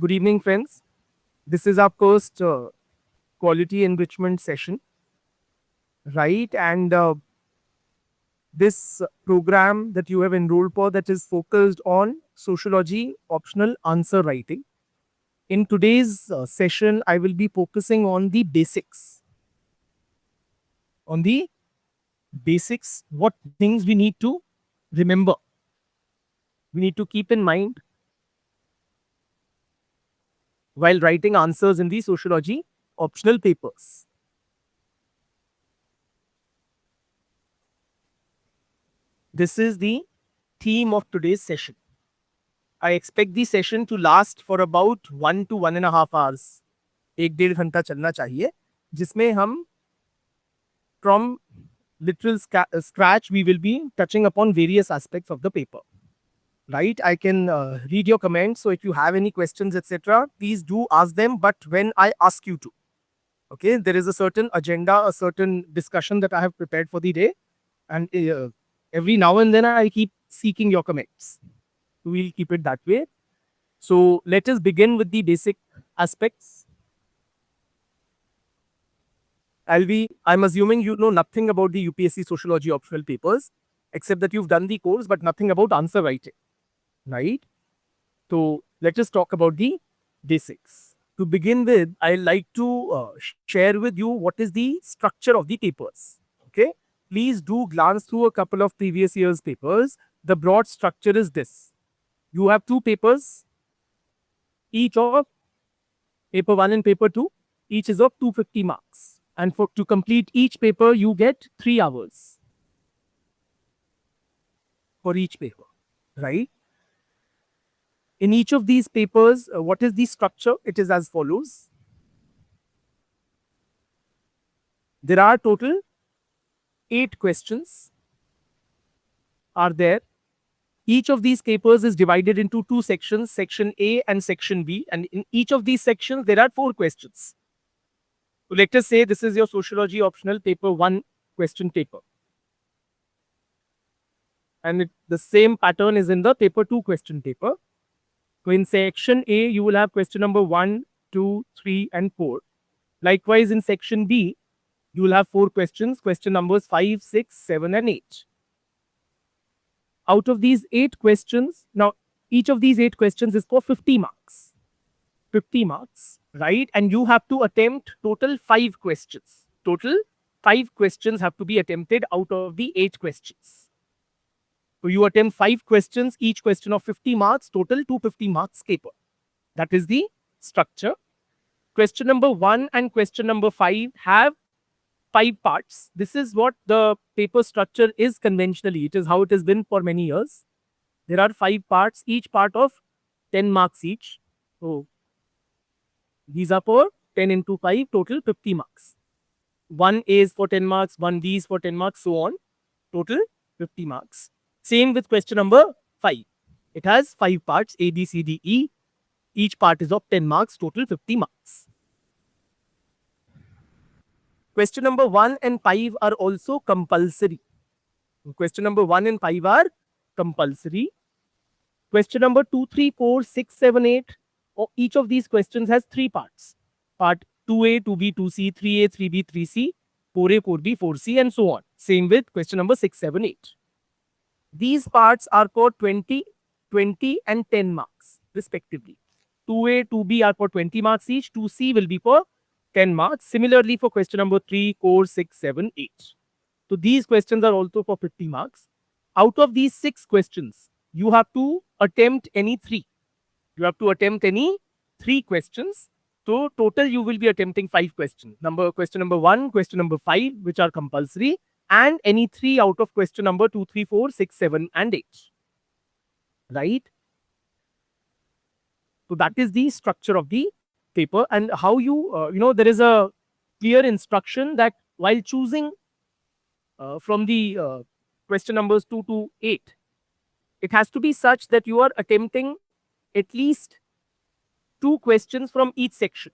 Good evening, friends. This is our first quality enrichment session, right? And this program that you have enrolled for that is focused on sociology optional answer writing. In today's session, I will be focusing on the basics. On the basics, what things we need to remember. We need to keep in mind while writing answers in the sociology optional papers. This is the theme of today's session. I expect the session to last for about 1 to 1.5 hours. 1-1.5 घंटा चलना चाहिए, जिसमें हम from literal scratch we will be touching upon various aspects of the paper. Right? I can read your comments. So if you have any questions, etc., please do ask them. But when I ask you to, okay, there is a certain agenda, a certain discussion that I have prepared for the day, and every now and then I keep seeking your comments. We'll keep it that way. So let us begin with the basic aspects. I'm assuming you know nothing about the UPSC sociology optional papers, except that you've done the course, but nothing about answer writing, right? So let us talk about the basics. To begin with, I like to share with you what is the structure of the papers. Okay, please do glance through a couple of previous years' papers. The broad structure is this. You have two papers, each of paper 1 and paper 2, each is of 250 marks. And to complete each paper, you get 3 hours for each paper, right? In each of these papers, what is the structure? It is as follows. There are total 8 questions are there. Each of these papers is divided into 2 sections, section A and section B. And in each of these sections, there are 4 questions. So let us say this is your sociology optional paper 1 question paper. And the same pattern is in the paper 2 question paper. So in section A, you will have question number 1, 2, 3, and 4. Likewise, in section B, you will have 4 questions, question numbers 5, 6, 7, and 8. Out of these 8 questions, now each of these 8 questions is for 50 marks. 50 marks, right? And you have to attempt total 5 questions. Total 5 questions have to be attempted out of the 8 questions. So you attempt 5 questions, each question of 50 marks, total 250 marks paper. That is the structure. Question number 1 and question number 5 have 5 parts. This is what the paper structure is conventionally. It is how it has been for many years. There are 5 parts, each part of 10 marks each. So these are for 10 into 5, total 50 marks. 1A is for 10 marks, 1B is for 10 marks, so on. Total 50 marks. Same with question number 5. It has 5 parts, A, B, C, D, E. Each part is of 10 marks, total 50 marks. Question number 1 and 5 are also compulsory. Question number 1 and 5 are compulsory. Question number 2, 3, 4, 6, 7, 8. Each of these questions has 3 parts. Part 2A, 2B, 2C, 3A, 3B, 3C, 4A, 4B, 4C, and so on. Same with question number 6, 7, 8. These parts are for 20, 20, and 10 marks, respectively. 2A, 2B are for 20 marks each. 2C will be for 10 marks. Similarly, for question number 3, 4, 6, 7, 8. So these questions are also for 50 marks. Out of these 6 questions, you have to attempt any 3. You have to attempt any 3 questions. So total you will be attempting 5 questions. Question number 1, question number 5, which are compulsory, and any 3 out of question number 2, 3, 4, 6, 7, and 8. Right? So that is the structure of the paper, and how there is a clear instruction that while choosing from the question numbers 2 to 8, it has to be such that you are attempting at least 2 questions from each section.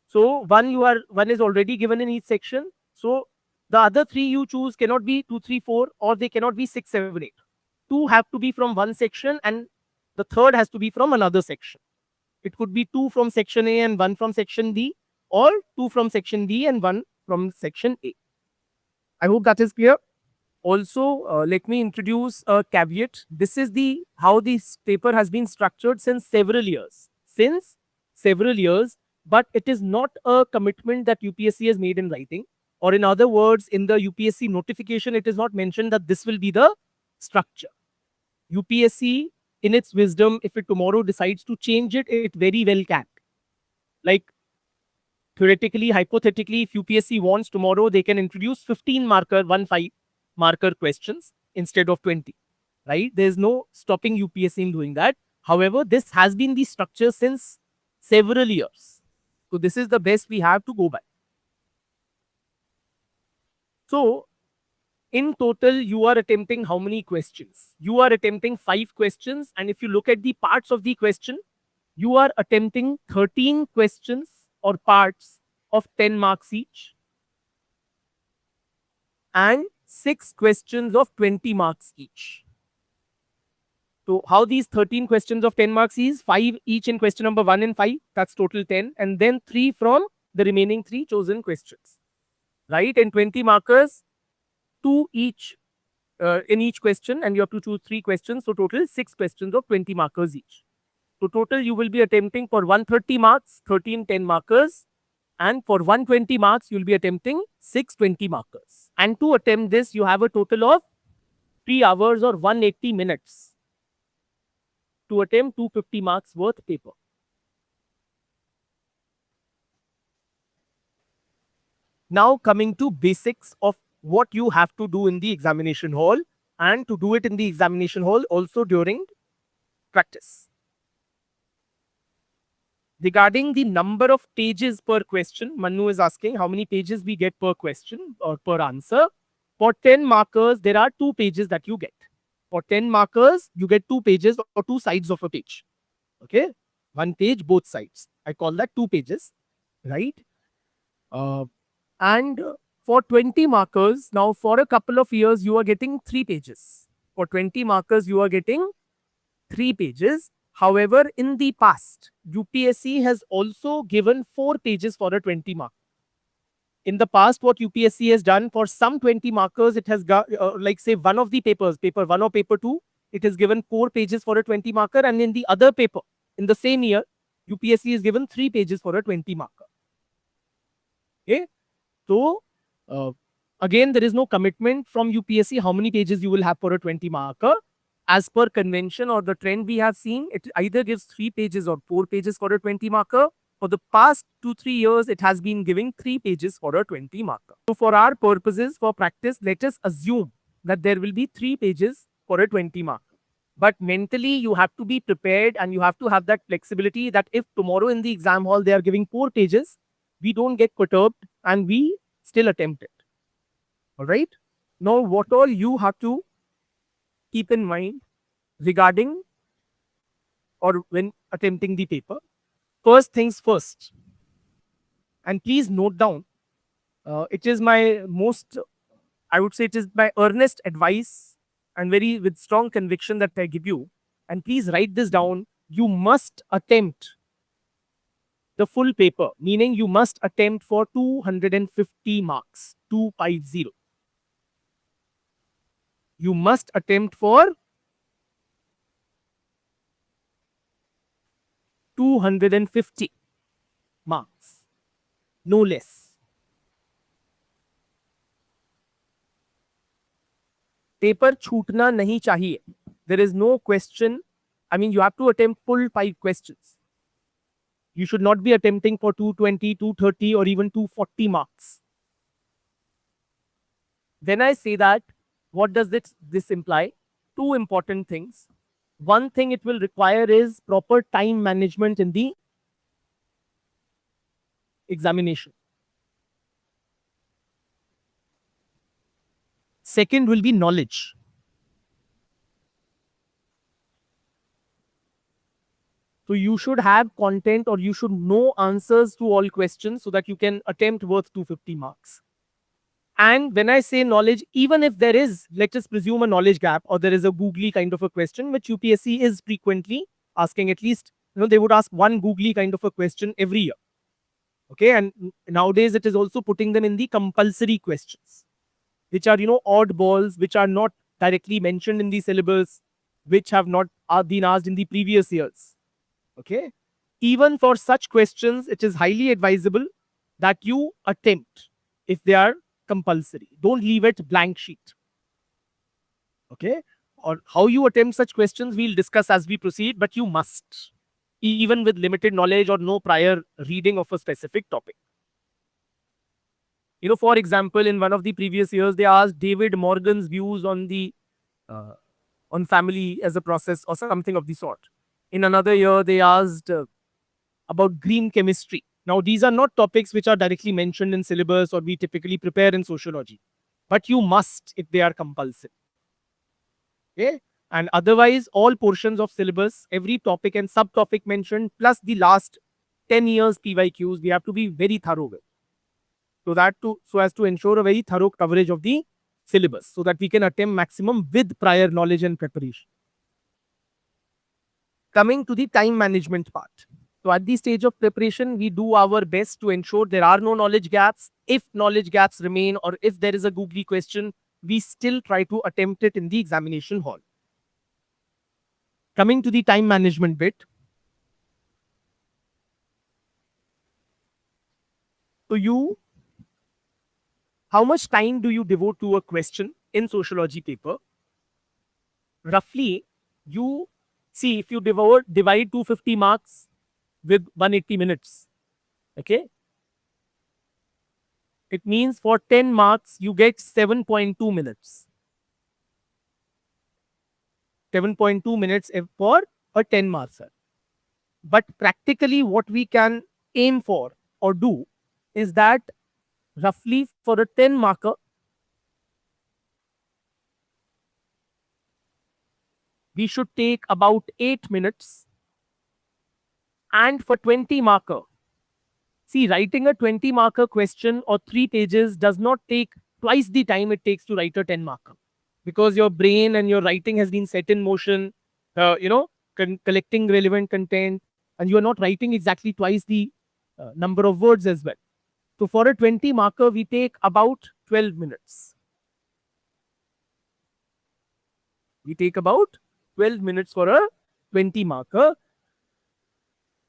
So one is already given in each section. So the other 3 you choose cannot be 2, 3, 4, or they cannot be 6, 7, 8. 2 have to be from one section and the third has to be from another section. It could be 2 from section A and 1 from section B, or 2 from section D and 1 from section A. I hope that is clear. Also, let me introduce a caveat. This is the how this paper has been structured since several years. Since several years, but it is not a commitment that UPSC has made in writing. Or in other words, in the UPSC notification, it is not mentioned that this will be the structure. UPSC, in its wisdom, if it tomorrow decides to change it, it very well can. Like theoretically, hypothetically, if UPSC wants tomorrow, they can introduce 15 marker, 15 marker questions instead of 20, right? There's no stopping UPSC in doing that. However, this has been the structure since several years. So this is the best we have to go by. So in total, you are attempting how many questions? You are attempting 5 questions. And if you look at the parts of the question, you are attempting 13 questions or parts of 10 marks each, and 6 questions of 20 marks each. So how these 13 questions of 10 marks is 5 each in question number 1 and 5, that's total 10, and then 3 from the remaining 3 chosen questions, right? And 20 markers, 2 each in each question, and you have to choose 3 questions, so total 6 questions of 20 markers each. So total you will be attempting for 130 marks, 13 10 markers, and for 120 marks you will be attempting 6 20 markers. And to attempt this, you have a total of 3 hours or 180 minutes to attempt 250 marks worth paper. Now coming to basics of what you have to do in the examination hall, and to do it in the examination hall also during practice. Regarding the number of pages per question, Manu is asking how many pages we get per question or per answer. For 10 markers, there are 2 pages that you get. For 10 markers, you get 2 pages or 2 sides of a page. Okay? 1 page, both sides. I call that 2 pages, right? And for 20 markers, now for a couple of years, you are getting 3 pages. For 20 markers, you are getting 3 pages. However, in the past, UPSC has also given 4 pages for a 20 mark. In the past, what UPSC has done for some 20 markers, it has got, like say one of the papers, paper 1 or paper 2, it is given 4 pages for a 20 marker, and in the other paper, in the same year, UPSC is given 3 pages for a 20 marker. Okay? So, again, there is no commitment from UPSC how many pages you will have for a 20 marker. As per convention or the trend we have seen, it either gives 3 pages or 4 pages for a 20 marker. For the past 2-3 years, it has been giving 3 pages for a 20 marker. So for our purposes, for practice, let us assume that there will be 3 pages for a 20 marker. But mentally, you have to be prepared and you have to have that flexibility that if tomorrow in the exam hall they are giving 4 pages, we don't get perturbed and we still attempt it. Alright? Now, what all you have to keep in mind regarding or when attempting the paper. First things first. And please note down, it is my most, I would say it is my earnest advice and very with strong conviction that I give you. And please write this down. You must attempt the full paper, meaning you must attempt for 250 marks, 250. You must attempt for 250 marks, no less. Paper छूटना नहीं चाहिए. There is no question. I mean, you have to attempt full 5 questions. You should not be attempting for 220, 230 or even 240 marks. When I say that, what does this imply? 2 important things. One thing it will require is proper time management in the examination. Second will be knowledge. So you should have content or you should know answers to all questions so that you can attempt worth 250 marks. And when I say knowledge, even if there is, let us presume a knowledge gap or there is a googly kind of a question, which UPSC is frequently asking at least they would ask one googly kind of a question every year. Okay, and nowadays it is also putting them in the compulsory questions, which are, oddballs, which are not directly mentioned in the syllabus, which have not been asked in the previous years. Okay, even for such questions, it is highly advisable that you attempt if they are compulsory. Don't leave it blank sheet. Okay, or how you attempt such questions, we'll discuss as we proceed, but you must, even with limited knowledge or no prior reading of a specific topic. For example, in one of the previous years, they asked David Morgan's views on the on family as a process or something of the sort. In another year, they asked about green chemistry. Now, these are not topics which are directly mentioned in syllabus or we typically prepare in sociology, but you must if they are compulsory. Okay? And otherwise, all portions of syllabus, every topic and subtopic mentioned, plus the last 10 years PYQs, we have to be very thorough with. So as to ensure a very thorough coverage of the syllabus, so that we can attempt maximum with prior knowledge and preparation. Coming to the time management part. So at the stage of preparation, we do our best to ensure there are no knowledge gaps. If knowledge gaps remain or if there is a googly question, we still try to attempt it in the examination hall. Coming to the time management bit. So how much time do you devote to a question in sociology paper? Roughly, you see, if you divide 250 marks with 180 minutes, okay, it means for 10 marks, you get 7.2 minutes. 7.2 minutes for a 10 marker. But practically, what we can aim for or do is that roughly for a 10 marker, we should take about 8 minutes. And for 20 marker, see, writing a 20 marker question or 3 pages does not take twice the time it takes to write a 10 marker, because your brain and your writing has been set in motion, collecting relevant content, and you are not writing exactly twice the number of words as well. So for a 20 marker, we take about 12 minutes. We take about 12 minutes for a 20 marker.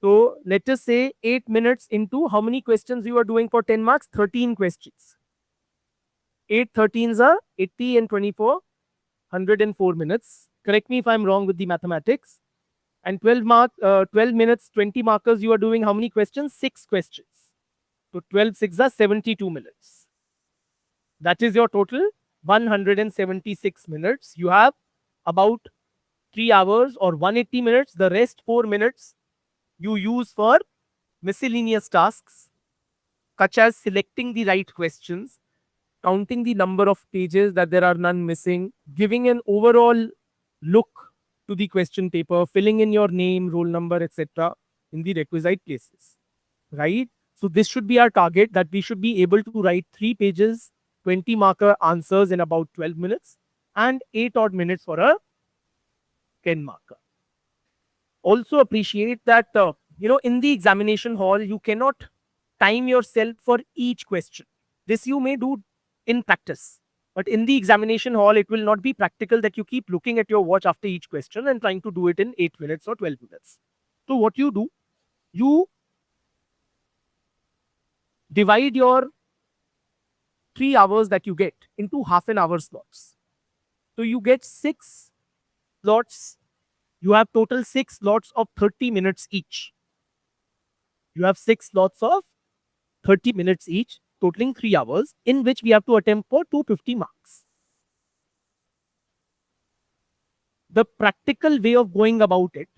So let us say 8 minutes into how many questions you are doing for 10 marks? 13 questions. 8 13s are 80 and 24, 104 minutes. Correct me if I'm wrong with the mathematics. And 12 minutes, 20 markers, you are doing how many questions? 6 questions. So 12 6 are 72 minutes. That is your total 176 minutes. You have about 3 hours or 180 minutes. The rest 4 minutes you use for miscellaneous tasks, such as selecting the right questions, counting the number of pages that there are none missing, giving an overall look to the question paper, filling in your name, roll number, etc. in the requisite places. Right? So this should be our target, that we should be able to write 3 pages, 20 marker answers in about 12 minutes and 8 odd minutes for a 10 marker. Also appreciate that, in the examination hall, you cannot time yourself for each question. This you may do in practice, but in the examination hall, it will not be practical that you keep looking at your watch after each question and trying to do it in 8 minutes or 12 minutes. So what you do, you divide your 3 hours that you get into half an hour slots. So you get 6 slots. You have total 6 slots of 30 minutes each. You have 6 slots of 30 minutes each, totaling 3 hours, in which we have to attempt for 250 marks. The practical way of going about it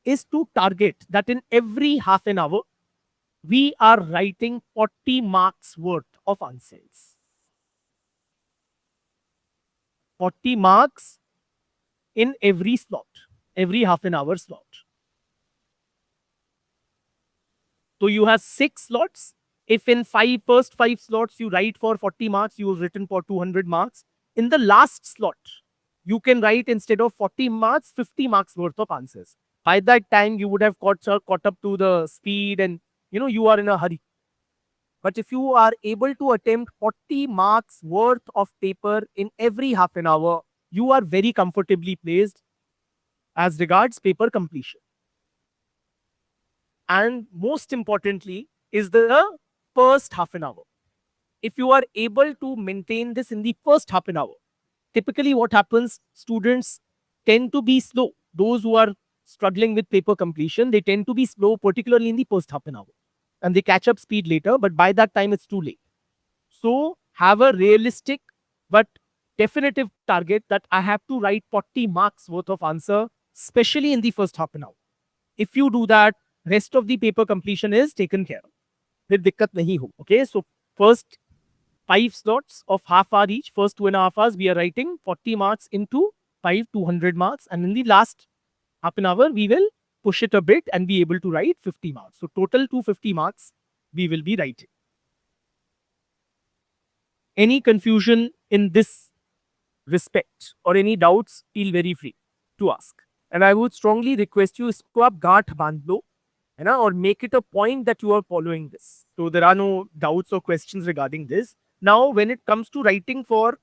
is to target that in every half an hour, we are writing 40 marks worth of answers. 40 marks in every slot, every half an hour slot. So you have 6 slots. If in first 5 slots you write for 40 marks, you have written for 200 marks. In the last slot, you can write instead of 40 marks, 50 marks worth of answers. By that time, you would have caught up to the speed and you are in a hurry. But if you are able to attempt 40 marks worth of paper in every half an hour, you are very comfortably placed as regards paper completion. And most importantly is the first half an hour. If you are able to maintain this in the first half an hour, typically what happens, students tend to be slow. Those who are struggling with paper completion, they tend to be slow, particularly in the first half an hour. And they catch up speed later, but by that time it's too late. So have a realistic but definitive target that I have to write 40 marks worth of answer, especially in the first half an hour. If you do that, rest of the paper completion is taken care of. फिर दिक्कत नहीं हो. Okay, so first 5 slots of half hour each. First 2.5 hours, we are writing 40 marks into 5 200 marks. And in the last half an hour, we will push it a bit and be able to write 50 marks. So total 250 marks we will be writing. Any confusion in this respect or any doubts, feel very free to ask. And I would strongly request you, इसको आप गांठ बांध लो, है ना, or make it a point that you are following this. So there are no doubts or questions regarding this. Now, when it comes to writing for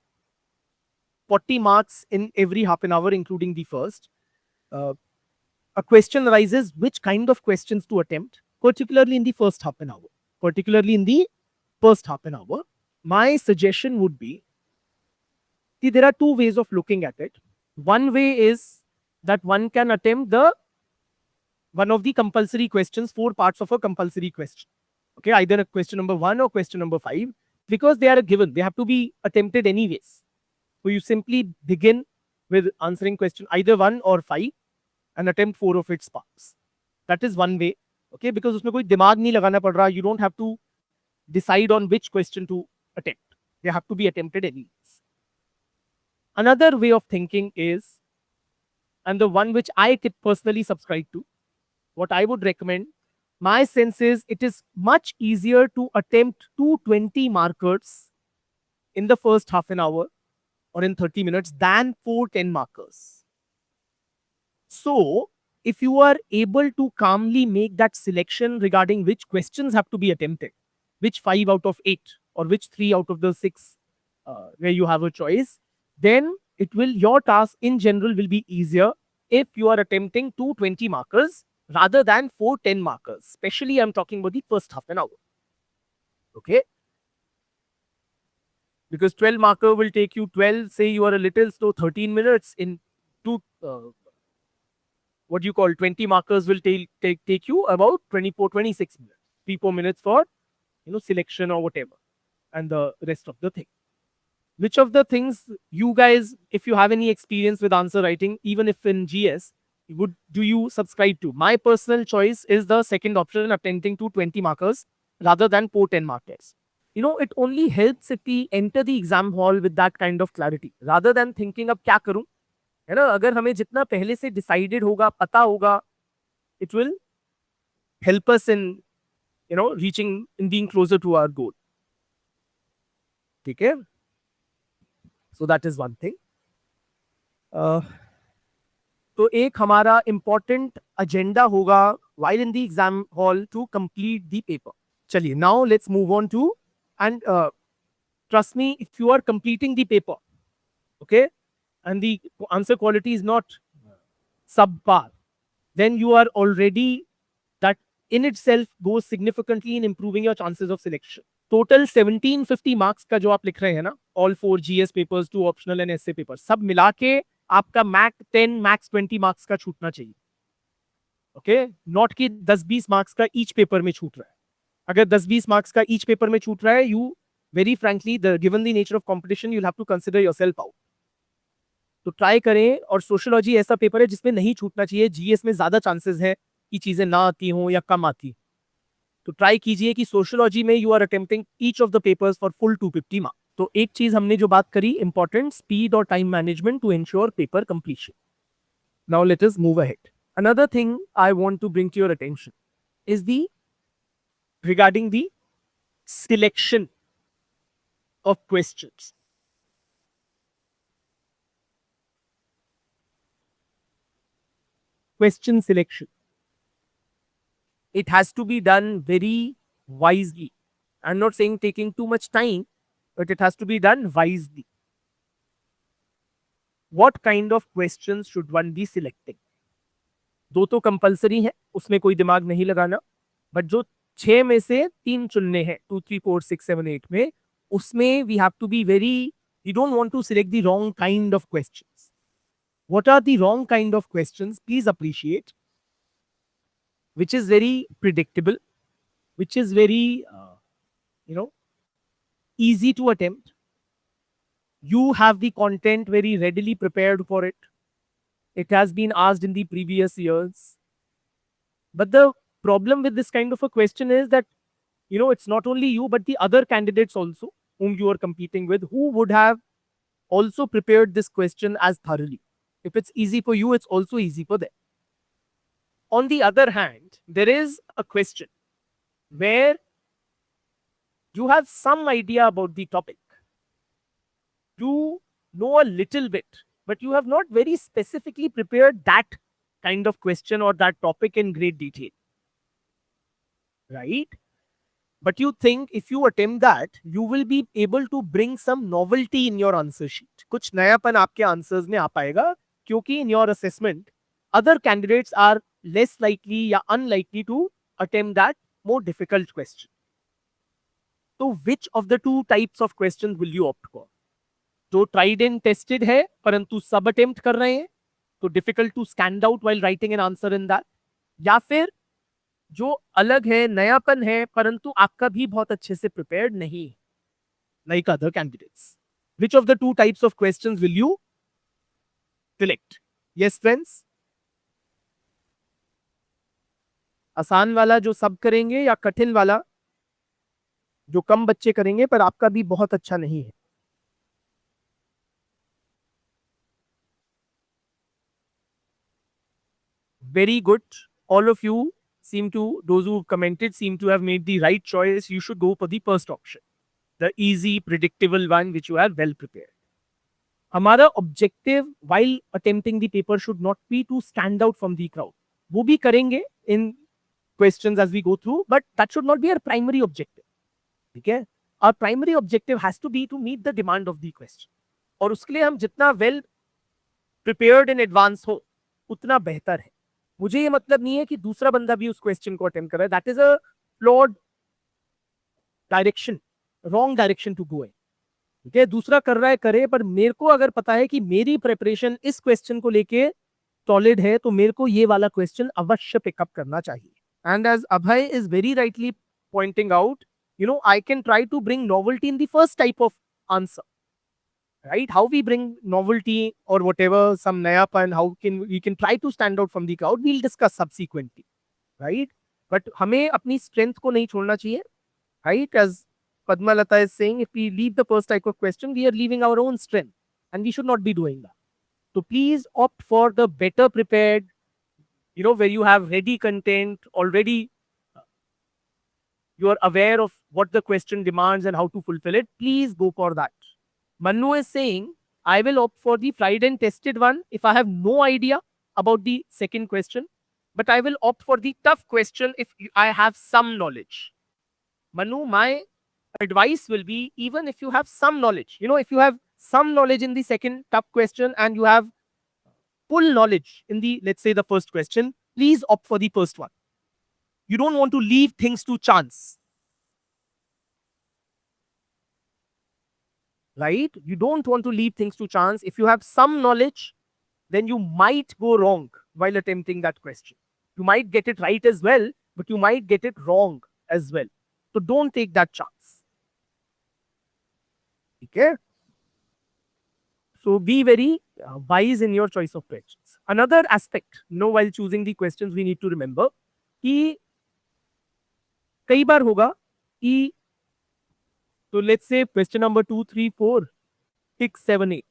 40 marks in every half an hour, including the first, a question arises which kind of questions to attempt, particularly in the first half an hour. Particularly in the first half an hour, my suggestion would be, see, there are two ways of looking at it. One way is that one can attempt one of the compulsory questions, 4 parts of a compulsory question. Okay, either a question number 1 or question number 5, because they are given, they have to be attempted anyways. So you simply begin with answering question either 1 or 5 and attempt 4 of its parts. That is one way. Okay, because उसमें कोई दिमाग नहीं लगाना पड़ रहा. You don't have to decide on which question to attempt. They have to be attempted anyways. Another way of thinking is, and the one which I could personally subscribe to, what I would recommend, my sense is it is much easier to attempt 220 markers in the first half an hour or in 30 minutes than 410 markers. So, if you are able to calmly make that selection regarding which questions have to be attempted, which 5 out of 8 or which 3 out of the 6 where you have a choice, then your task in general will be easier if you are attempting 220 markers rather than 410 markers. Especially I'm talking about the first half an hour. Okay? Because 12 marker will take you 12, say you are a little slow, 13 minutes in two, what you call 20 markers will take you about 24, 26 minutes. 3-4 minutes for, selection or whatever. And the rest of the thing. Which of the things you guys, if you have any experience with answer writing, even if in GS, do you subscribe to? My personal choice is the second option, attempting to 20 markers rather than 410 markers. It only helps if we enter the exam hall with that kind of clarity, rather than thinking अब क्या करूं, है ना. अगर हमें जितना पहले से decided होगा, पता होगा, it will help us in reaching, in being closer to our goal. ठीक है? So that is one thing. तो एक हमारा important agenda होगा while in the exam hall to complete the paper. चलिए, now let's move on to, and trust me, if you are completing the paper, okay, and the answer quality is not subpar, then you are already, that in itself goes significantly in improving your chances of selection. Total 1750 marks का जो आप लिख रहे हैं ना, all 4 GS papers, 2 optional and essay papers, सब मिला के आपका max 10, max 20 marks का छूटना चाहिए. ओके, नॉट कि 10-20 मार्क्स का ईच पेपर में छूट रहा है. अगर 10-20 मार्क्स का ईच पेपर में छूट रहा है, you very frankly, given the nature of competition, you have to consider yourself out. तो ट्राई करें. और सोशियोलॉजी ऐसा पेपर है जिसमें नहीं छूटना चाहिए. जीएस में ज्यादा चांसेस है कि चीजें ना आती हों या कम आती. तो ट्राई कीजिए कि सोशियोलॉजी में you are attempting each of the papers for full 250 marks. तो एक चीज हमने जो बात करी, इंपॉर्टेंट स्पीड और time management to ensure paper completion. Now let us move ahead. Another thing I want to bring to your attention is regarding the selection of questions. question selection. It has to be done very wisely. I'm not saying taking too much time, but it has to be done wisely. What kind of questions should one be selecting? दो तो compulsory है, उसमें कोई दिमाग नहीं लगाना, but जो 6 में से 3 चुनने हैं 2, 3, 4, 6, 7, 8 में, उसमें we have to be very, we don't want to select the wrong kind of questions. What are the wrong kind of questions? Please appreciate. Which is very predictable, which is very, easy to attempt. You have the content very readily prepared for it. It has been asked in the previous years. But the problem with this kind of a question is that, it's not only you, but the other candidates also whom you are competing with, who would have also prepared this question as thoroughly. If it's easy for you, it's also easy for them. On the other hand, there is a question where you have some idea about the topic. You know a little bit, but you have not very specifically prepared that kind of question or that topic in great detail. Right? But you think if you attempt that, you will be able to bring some novelty in your answer sheet. कुछ नयापन आपके answers में आ पाएगा, क्योंकि in your assessment, other candidates are less likely या unlikely to attempt that more difficult question. So which of the two types of questions will you opt for? जो tried and tested है परंतु सब attempt कर रहे हैं, तो difficult to stand out while writing an answer in that, या फिर जो अलग है, नयापन है, परंतु आपका भी बहुत अच्छे से prepared नहीं है, like other candidates. Which of the two types of questions will you select? Yes, friends? आसान वाला जो सब करेंगे या कठिन वाला जो कम बच्चे करेंगे पर आपका भी बहुत अच्छा नहीं है? Very good. All of you seem to, those who commented seem to have made the right choice. You should go for the first option, the easy, predictable one, which you are well prepared. हमारा objective while attempting the paper should not be to stand out from the crowd. वो भी करेंगे in questions as we go through, but that should not be our primary objective. ठीक है? Our primary objective has to be to meet the demand of the question. और उसके लिए हम जितना well prepared in advance हो, उतना बेहतर है. मुझे ये मतलब नहीं है कि दूसरा बंदा भी उस क्वेश्चन को अटेम्प्ट कर रहा है. That is a flawed direction, wrong direction to go in. ठीक है, दूसरा कर रहा है करे, पर मेरे को अगर पता है कि मेरी प्रिपरेशन इस क्वेश्चन को लेके सॉलिड है, तो मेरे को ये वाला क्वेश्चन अवश्य पिकअप करना चाहिए. And as Abhay is very rightly pointing out, I can try to bring novelty in the first type of answer. Right? How we bring novelty or whatever, some nayapan, how we can try to stand out from the crowd, we'll discuss subsequently. Right? But हमें अपनी strength को नहीं छोड़ना चाहिए. Right? As Padma Lata is saying, if we leave the first type of question, we are leaving our own strength. And we should not be doing that. So please opt for the better prepared, where you have ready content already. You are aware of what the question demands and how to fulfill it. Please go for that. Manu is saying, I will opt for the tried and tested one if I have no idea about the second question, but I will opt for the tough question if I have some knowledge. Manu, my advice will be, even if you have some knowledge, if you have some knowledge in the second tough question and you have full knowledge in the, let's say, the first question, please opt for the first one. You don't want to leave things to chance. Right? You don't want to leave things to chance. If you have some knowledge, then you might go wrong while attempting that question. You might get it right as well, but you might get it wrong as well. So don't take that chance. Okay? So be very wise in your choice of questions. Another aspect, while choosing the questions, we need to remember कि कई बार होगा कि, so let's say question number 2, 3, 4, 6, 7, 8.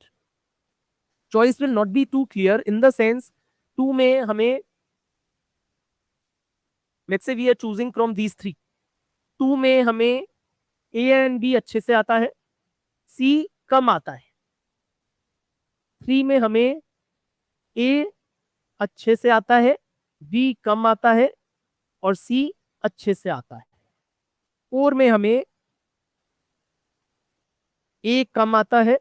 Choice will not be too clear in the sense 2 में हमें, let's say we are choosing from these 3. 2 में हमें A and B अच्छे से आता है, C कम आता है. 3 में हमें A अच्छे से आता है, बी कम आता है और सी अच्छे से आता है। 4 में हमें ए कम आता है,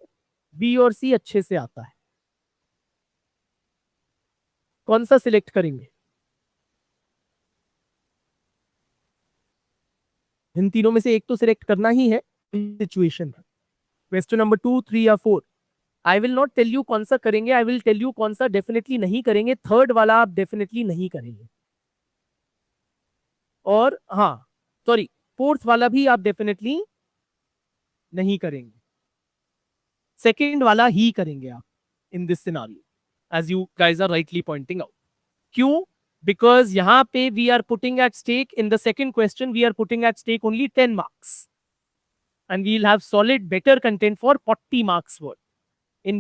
बी और सी अच्छे से आता है। कौन सा सिलेक्ट करेंगे? इन तीनों में से एक तो सिलेक्ट करना ही है सिचुएशन। क्वेश्चन नंबर 2, 3 या 4, I will not tell you कौन सा करेंगे, आई विल टेल यू कौन सा डेफिनेटली नहीं करेंगे। थर्ड वाला आप डेफिनेटली नहीं करेंगे, और हाँ सॉरी, फोर्थ वाला भी आप डेफिनेटली नहीं करेंगे, सेकेंड वाला ही करेंगे आप in this scenario, as you guys are rightly pointing out. क्यों? बिकॉज यहां पे we are putting at stake, in the second question we are putting at stake only 10 marks and we'll have solid better content for 40 marks worth. In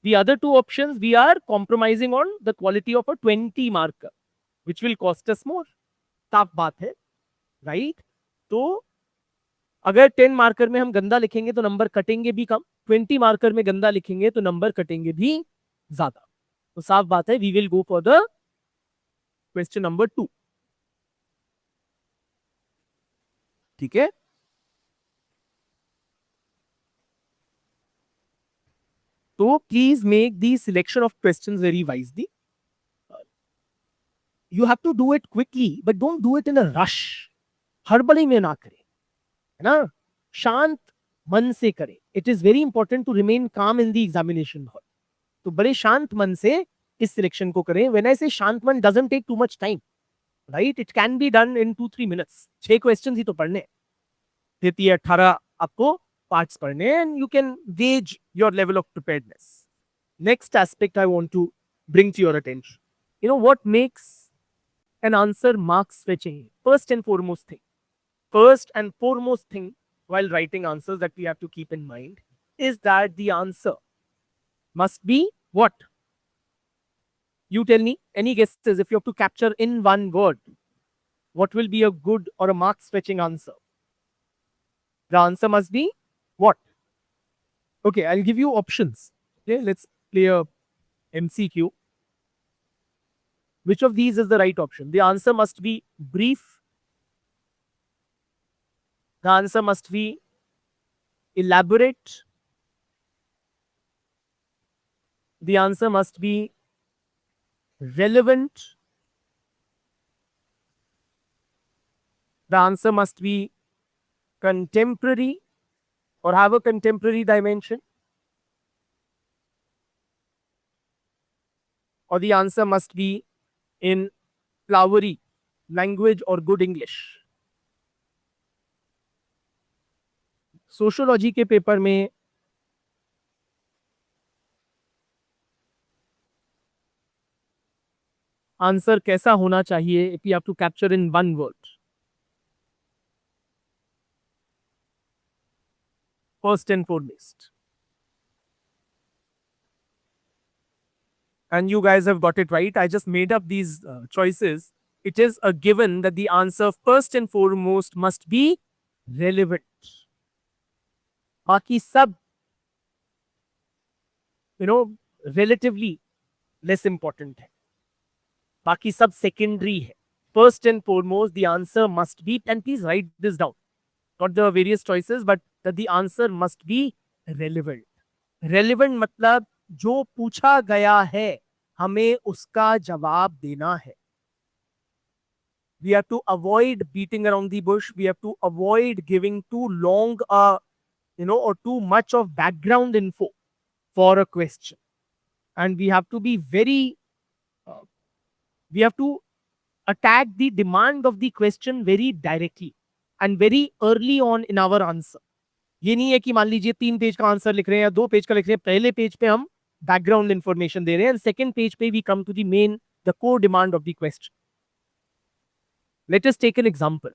the other two options, we are compromising on the quality of a 20 marker, which will cost us more. साफ बात है, right? तो अगर 10 marker में हम गंदा लिखेंगे तो नंबर कटेंगे भी कम, 20 मार्कर में गंदा लिखेंगे तो नंबर कटेंगे भी ज्यादा। तो साफ बात है, we will go for the question number 2। ठीक है, तो please make the selection of questions very wisely. You have to do it quickly, but don't do it in a rush. हड़बड़ी में ना करें, है ना, शांत मन से करें। It is very important to remain calm in the examination hall. तो बड़े शांत मन से इस सिलेक्शन को करें। व्हेन आई से शांत मन, doesn't take too much time, right? It can be done in 2-3 minutes। 6 question ही तो पढ़ने, फिर 18 आपको पार्ट्स पढ़ने, and you can gauge your level of preparedness. Next aspect I want to bring to your attention, you know what makes an answer mark stretching? First and foremost thing while writing answers that we have to keep in mind is that the answer must be what? You tell me, any guesses? If you have to capture in one word, what will be a good or a mark stretching answer? The answer must be what? Okay, I'll give you options. Okay, let's play a MCQ. Which of these is the right option? The answer must be brief. The answer must be elaborate. The answer must be relevant. The answer must be contemporary or have a contemporary dimension. Or the answer must be in flowery language or good English. Sociology के paper में answer कैसा होना चाहिए if you have to capture in one word? First and foremost, and you guys have got it right, I just made up these choices. It is a given that the answer first and foremost must be relevant. बाकी सब relatively less important है, बाकी सब secondary है. First and foremost, the answer must be, and please write this down, not the various choices, but that the answer must be relevant. Relevant मतलब जो पूछा गया है हमें उसका जवाब देना है. We have to avoid beating around the bush. We have to avoid giving too long or too much of background info for a question. And we have to be we have to attack the demand of the question very directly and very early on in our answer. ये नहीं है कि मान लीजिए 3 page का answer लिख रहे हैं या 2 पेज का लिख रहे हैं, पहले पेज पे हम बैकग्राउंड इंफॉर्मेशन दे रहे हैं, एंड सेकंड पेज पे we come to the core demand of the question. Let us take an example.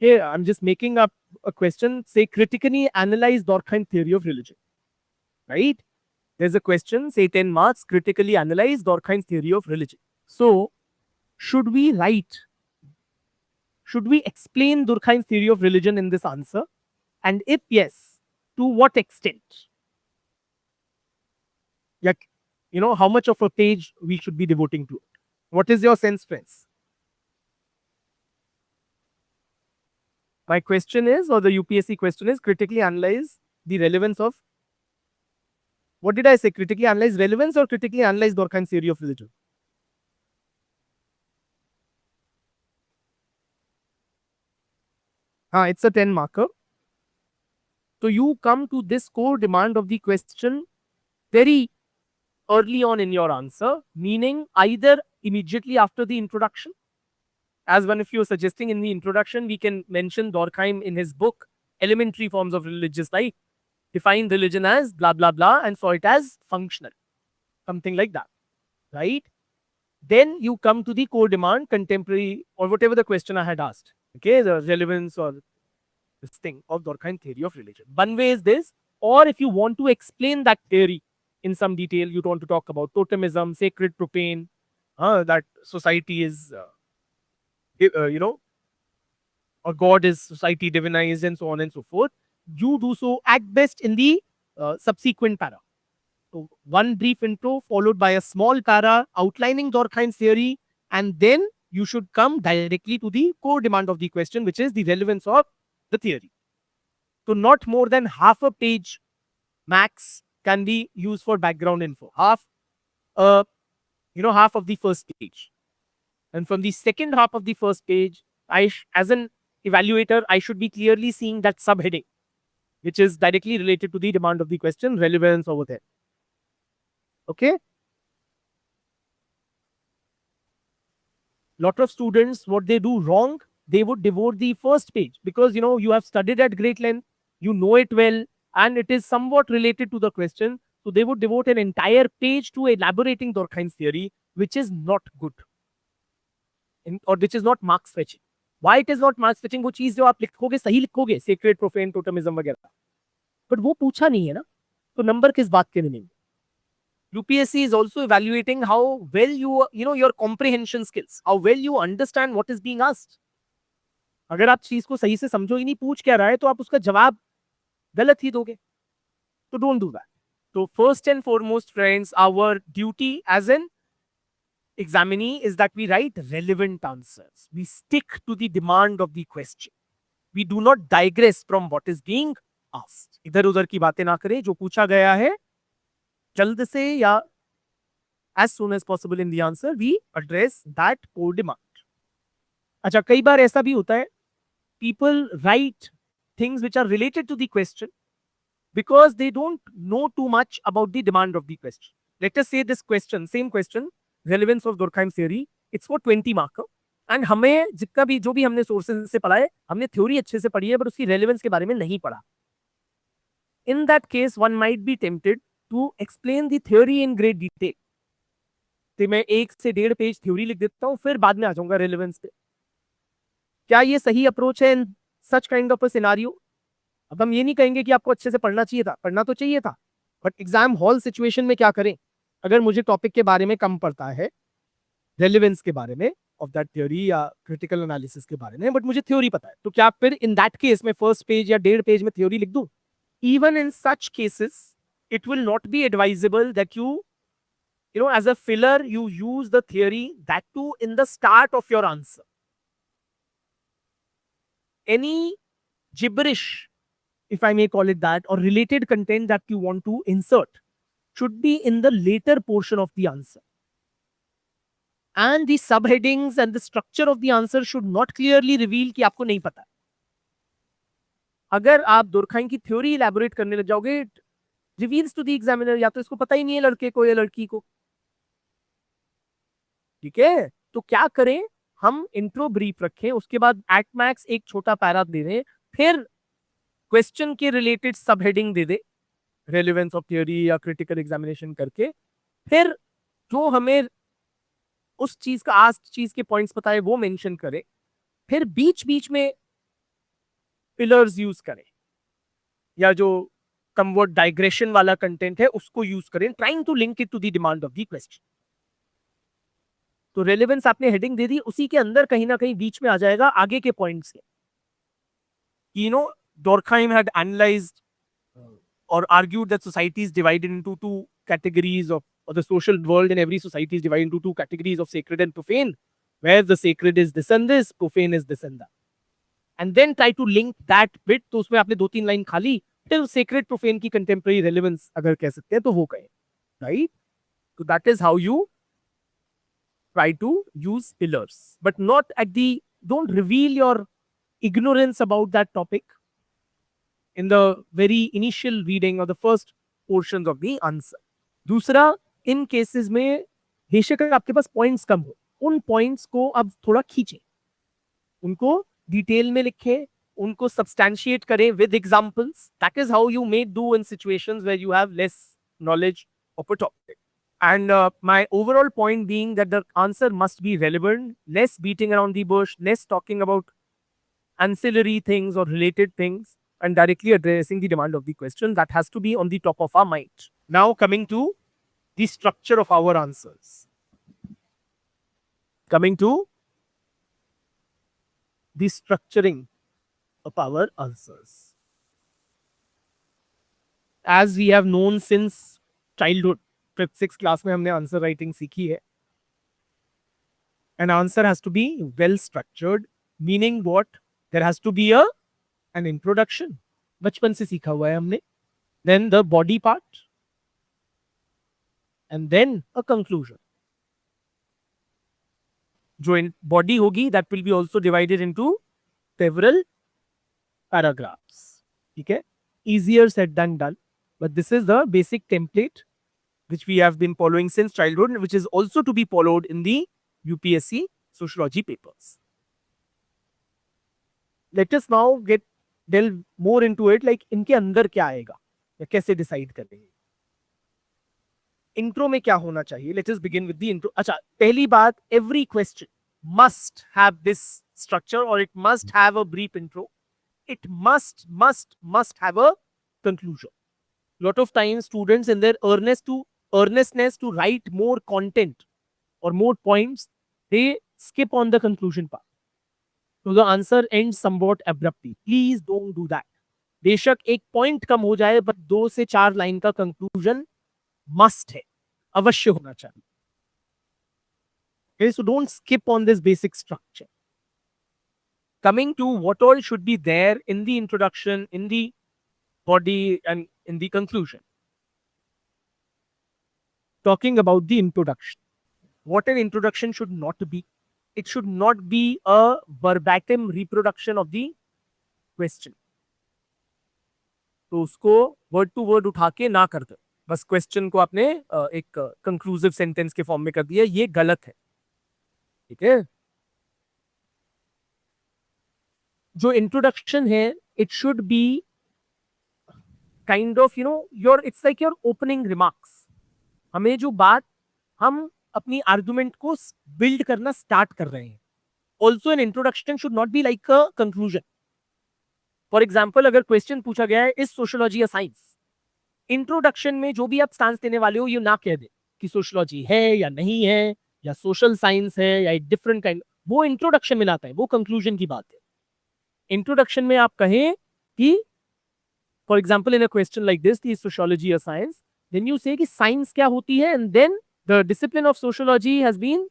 Here, I'm just making up a question. Say, critically analyze Durkheim theory of religion. Right? There's a question, say 10 marks, critically analyze Durkheim theory of religion. So, should we explain Durkheim's theory of religion in this answer? And if yes, to what extent? या how much of a page we should be devoting to it. What is your sense, friends? My question is, or the UPSC question is, critically analyze the relevance of, what did I say? Critically analyze relevance or critically analyze Durkheim's theory of religion? It's a 10 marker. So you come to this core demand of the question very early on in your answer, meaning either immediately after the introduction, as one of you are suggesting in the introduction, we can mention Durkheim in his book, Elementary Forms of Religious Life, defined religion as blah, blah, blah, and saw it as functional, something like that, right? Then you come to the core demand, contemporary, or whatever the question I had asked, okay, the relevance or this thing of Durkheim theory of religion. One way is this, or if you want to explain that theory in some detail, you want to talk about totemism, sacred profane, that society is, or God is society divinized and so on and so forth. You do so at best in the subsequent para. So one brief intro followed by a small para outlining Durkheim's theory, and then you should come directly to the core demand of the question, which is the relevance of the theory. So not more than half a page max can be used for background info. Half of the first page. And from the second half of the first page, as an evaluator, I should be clearly seeing that subheading, which is directly related to the demand of the question, relevance over there. Okay? Lot of students, what they do wrong, they would devote the first page because you have studied at great length, you know it well, and it is somewhat related to the question. So they would devote an entire page to elaborating Durkheim's theory, which is not good. or which is not marks fetching. Why it is not marks fetching? वो चीज जो आप लिखोगे सही लिखोगे, sacred, profane, totemism वगैरह, but वो पूछा नहीं है ना, तो नंबर किस बात के मिलेंगे? UPSC is also evaluating how well your comprehension skills, how well you understand what is being asked. अगर आप चीज को सही से समझो ही नहीं, पूछ क्या रहा है, तो आप उसका जवाब गलत ही दोगे. So don't do that. So first and foremost, friends, our duty as an examinee is that we write relevant answers. We stick to the demand of the question. We do not digress from what is being asked. इधर उधर की बातें ना करें, जो पूछा गया है जल्द से या as soon as possible in the answer we address that core demand. अच्छा, कई बार ऐसा भी होता है, people write things which are related to the question because they don't know too much about the demand of the question. Let us say this question, same question, relevance of Durkheim's theory, it's for 20 marker. And हमें जितना भी जो भी हमने sources से पढ़ा है, हमने थ्योरी अच्छे से पढ़ी है, बट उसकी रेलेवेंस के बारे में नहीं पढ़ा. In that case one might be tempted to explain the theory in great detail. तो मैं 1 से 1.5 पेज थ्योरी लिख देता हूं, फिर बाद में आ जाऊंगा रेलेवेंस पे. क्या ये सही अप्रोच है in such kind of a scenario? अब हम ये नहीं कहेंगे कि आपको अच्छे से पढ़ना चाहिए था, पढ़ना तो चाहिए था, बट एग्जाम हॉल सिचुएशन में क्या करें? अगर मुझे टॉपिक के बारे में कम पड़ता है, रेलेवेंस के बारे में ऑफ दैट थ्योरी या क्रिटिकल एनालिसिस के बारे में, बट मुझे थ्योरी पता है, तो क्या फिर इन दैट केस में फर्स्ट पेज या 1.5 पेज में थ्योरी लिख दूं? Even in such cases it will not be advisable that you know as a filler you use the theory, that too in the start of your answer. Any gibberish, if I may call it that, or related content that you want to insert should be in the later portion of the answer. And the subheadings and the structure of the answer should not clearly reveal कि आपको नहीं पता. अगर आप दुर्खाइम की theory elaborate करने लग जाओगे, रिवील्स टू द एग्जामिनर या तो इसको पता ही नहीं है लड़के को या लड़की को. ठीक है, तो क्या करें, हम इंट्रो ब्रीफ रखें, उसके बाद एट मैक्स एक छोटा पैरा दे दें, फिर क्वेश्चन के रिलेटेड सब heading they they, relevance of theory या क्रिटिकल एग्जामिनेशन करके, फिर जो हमें उस चीज का आस्ट चीज के पॉइंट्स बताए वो मेंशन करें, फिर बीच बीच में पिलर्स यूज करें, या जो कमवर्ट डाइग्रेशन वाला कंटेंट है उसको यूज करें, trying to link it to the demand of the question. तो रेलेवेंस आपने हेडिंग दे दी, उसी के अंदर कहीं ना कहीं बीच में आ जाएगा आगे के पॉइंट्स के. Durkheim had analyzed or argued that society is divided into two categories of or the social world in every society is divided into two categories of sacred and profane, where the sacred is this and this, profane is this and that. And then try to link that bit, तो उसमें आपने 2-3 line खाली, till sacred profane की contemporary relevance अगर कह सकते हैं तो वो कहें, right? So that is how you try to use pillars, but not at the, don't reveal your ignorance about that topic in the very initial reading or the first portions of the answer. दूसरा, इन cases में बेशक आपके पास points कम हो, उन points को अब थोड़ा खींचें, उनको डिटेल में लिखें, उनको सब्सटैंशिएट करें with examples. That is how you may do in situations where you have less knowledge of a topic. And my overall point being that the answer must be relevant, less beating around the bush, less talking about ancillary things or related things, and directly addressing the demand of the question. That has to be on the top of our mind. Now coming to the structure of our answers. Coming to the structuring of our answers. As we have known since childhood, 5th 6th class में हमने answer writing सीखी है. An answer has to be well structured, meaning what? There has to be an introduction. बचपन से सीखा हुआ है हमने. Then the body part, and then a conclusion. जो body होगी, that will be also divided into several paragraphs. ठीक है? Easier said than done, but this is the basic template which we have been following since childhood, which is also to be followed in the UPSC sociology papers. Let us now delve more into it, like इनके अंदर क्या आएगा या कैसे decide करेंगे. Intro में क्या होना चाहिए? Let us begin with the intro. अच्छा, पहली बात, every question must have this structure, or it must have a brief intro. It must have a conclusion. Lot of times students in their earnestness to write more content or more points, they skip on the conclusion part. So the answer ends somewhat abruptly. Please don't do that. बेशक एक point कम हो जाए, but 2 से 4 line का conclusion must है, अवश्य होना चाहिए. Okay, so don't skip on this basic structure. Coming to what all should be there in the introduction, in the body, and in the conclusion. Talking about the introduction. What an introduction should not be. It should not be a verbatim reproduction of the question. तो उसको word to word उठा के ना कर दो, बस question को आपने एक कंक्लूसिव सेंटेंस के फॉर्म में कर दिया, ये गलत है. ठीक है? जो इंट्रोडक्शन है, it should be kind of its like your opening remarks. हमें जो बात, हम अपनी आर्गुमेंट को बिल्ड करना स्टार्ट कर रहे हैं. Also an introduction should not be like a conclusion. For example, अगर क्वेश्चन पूछा गया है is sociology a science, introduction में जो भी आप स्टांस देने वाले हो, ये ना कह दे कि सोशियोलॉजी है या नहीं है, या सोशल साइंस है या डिफरेंट काइंड. वो इंट्रोडक्शन में लाता है, वो कंक्लूजन की बात है. इंट्रोडक्शन में आप कहें कि for example in a question like this, is sociology a science, then you say कि साइंस क्या होती है, and then the discipline of sociology has been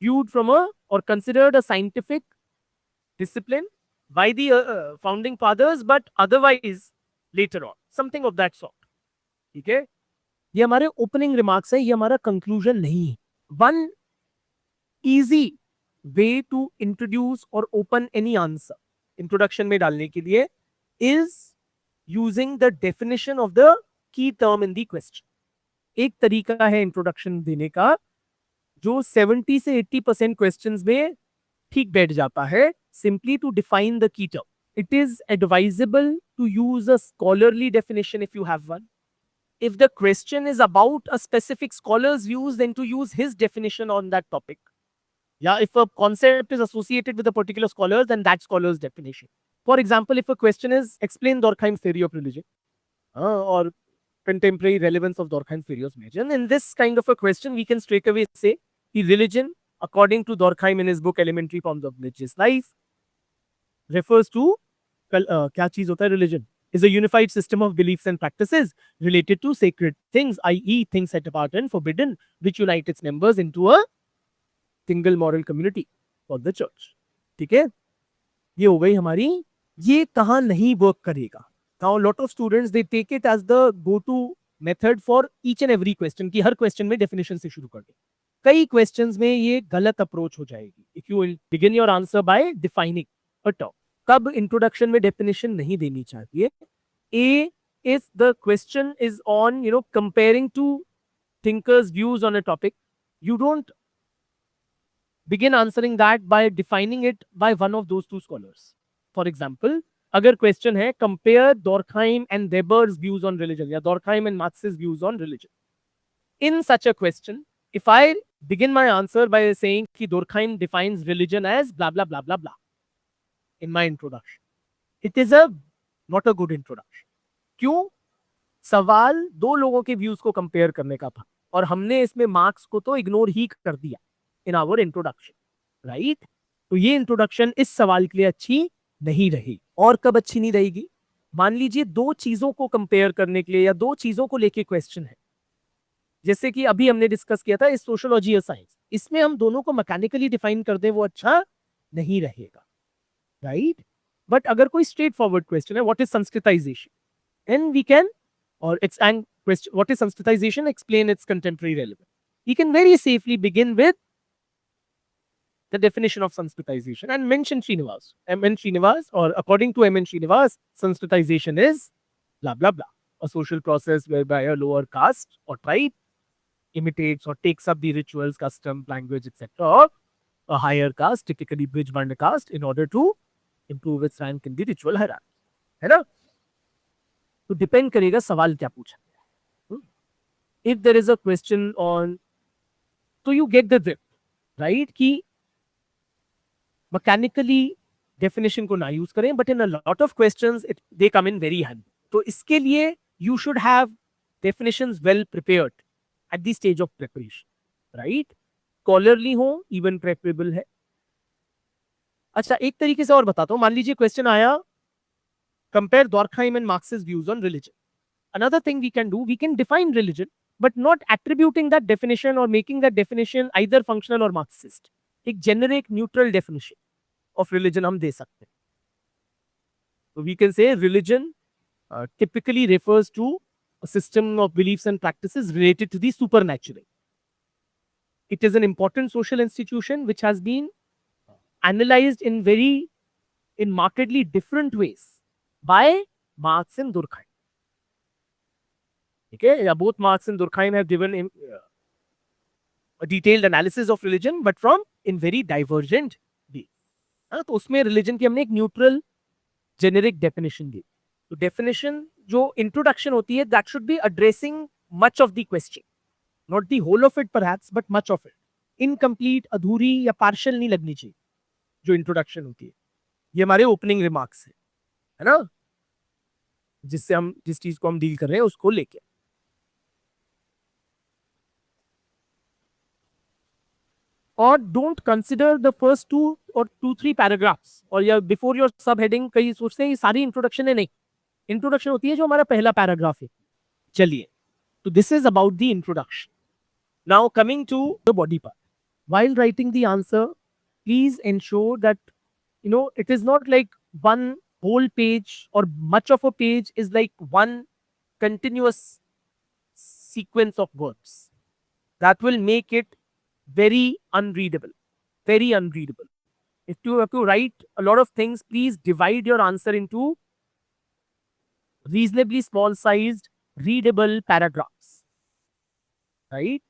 viewed from or considered a scientific discipline by the founding fathers, but otherwise later on, something of that sort. ठीक है? ये हमारे opening remarks है, ये हमारा कंक्लूजन नहीं है. One easy way to introduce और ओपन एनी आंसर इंट्रोडक्शन में डालने के लिए is using the definition of the key term in the question. एक तरीका है इंट्रोडक्शन देने का जो 70 से 80% क्वेश्चंस में ठीक बैठ जाता है. Simply to define the key term. It is advisable to use a scholarly definition if you have one. If the question is about a specific scholar's views, then to use his definition on that topic. Yeah, if a concept is associated with a particular scholar, then that scholar's definition. For example, if a question is explain Durkheim's theory of religion, or contemporary relevance of Durkheim's theory of religion, in this kind of a question, we can straight away say the religion, according to Durkheim in his book Elementary Forms of Religious Life, refers to क्या चीज होता है religion? is a unified system of beliefs and practices related to sacred things, i.e., things set apart and forbidden, which unite its members into a single moral community for the church. ठीक है, ये हो गई हमारी, ये कहाँ नहीं work करेगा. Now lot of students they take it as the go to method for each and every question कि हर question में definition से शुरू कर दे. कई questions में ये गलत approach हो जाएगी. If you will begin your answer by defining a term. कब introduction में definition नहीं देनी चाहिए? A, if the question is on, comparing two thinkers' views on a topic, you don't begin answering that by defining it by one of those two scholars. For example, अगर question है compare Durkheim and Weber's views on religion या Durkheim and Marx's views on religion. In such a question, if I begin my answer by saying कि Durkheim defines religion as blah blah blah blah blah in my introduction, it is not a good introduction. क्यों? सवाल दो लोगों के views को compare करने का था और हमने इसमें मार्क्स को तो इग्नोर ही कर दिया इन आवर इंट्रोडक्शन, राइट? तो ये इंट्रोडक्शन इस सवाल के लिए अच्छी नहीं रही. और कब अच्छी नहीं रहेगी? मान लीजिए दो चीजों को कंपेयर करने के लिए या दो चीजों को लेके क्वेश्चन है, जैसे कि अभी हमने डिस्कस किया था इस सोशियोलॉजी या साइंस, इसमें हम दोनों को मैकेनिकली डिफाइन कर दें, वो अच्छा नहीं रहेगा, राइट? बट अगर कोई स्ट्रेट फॉरवर्ड क्वेश्चन है, what is Sanskritisation, and we can, question, what is Sanskritization? Explain its contemporary relevance. We can very safely begin with the definition of Sanskritization and mention Srinivas. M.N. Srinivas, or according to M.N. Srinivas, Sanskritization is blah blah blah, a social process whereby a lower caste or tribe imitates or takes up the rituals, custom, language, etc. of a higher caste, typically Brijbanda caste, in order to improve its rank in the ritual hierarchy. है ना? तो depend करेगा सवाल क्या पूछा गया. If there is a question on, तो you get the drift, right? कि मैकेनिकली डेफिनेशन को ना यूज करें, but in a lot of questions they come in very handy. तो इसके लिए you should have definitions well prepared at the stage of preparation, right? Scholarly हो even preferable है. अच्छा, एक तरीके से और बताता हूं. मान लीजिए क्वेश्चन आया, compare Durkheim and Marx's views on religion. Another thing we can do, we can define religion, but not attributing that definition or making that definition either functional or Marxist. एक generic neutral definition of religion हम दे सकते हैं. So we can say religion typically refers to a system of beliefs and practices related to the supernatural. It is an important social institution which has been analyzed in markedly different ways by Marx and Durkheim. Okay, yeah, both Marx and Durkheim have given a detailed analysis of religion, but from in very divergent ways. तो उसमें religion की हमने एक neutral generic definition दी. तो definition जो introduction होती है, that should be addressing much of the question, not the whole of it perhaps, but much of it. Incomplete, अधूरी या partial नहीं लगनी चाहिए जो introduction होती है. ये हमारे opening remarks है ना, जिससे हम जिस चीज को हम डील कर रहे हैं उसको लेके. और डोंट कंसिडर द फर्स्ट 2 और 2-3 पैराग्राफ्स और या बिफोर योर सब हेडिंग. कई सोचते हैं ये सारी इंट्रोडक्शन है. नहीं, इंट्रोडक्शन होती है जो हमारा पहला पैराग्राफ है. चलिए, तो this is about the introduction. Now coming to the body part. While writing the answer, please ensure that it is not like one whole page or much of a page is like one continuous sequence of words. That will make it very unreadable. Very unreadable. If you have to write a lot of things, please divide your answer into reasonably small sized readable paragraphs. Right?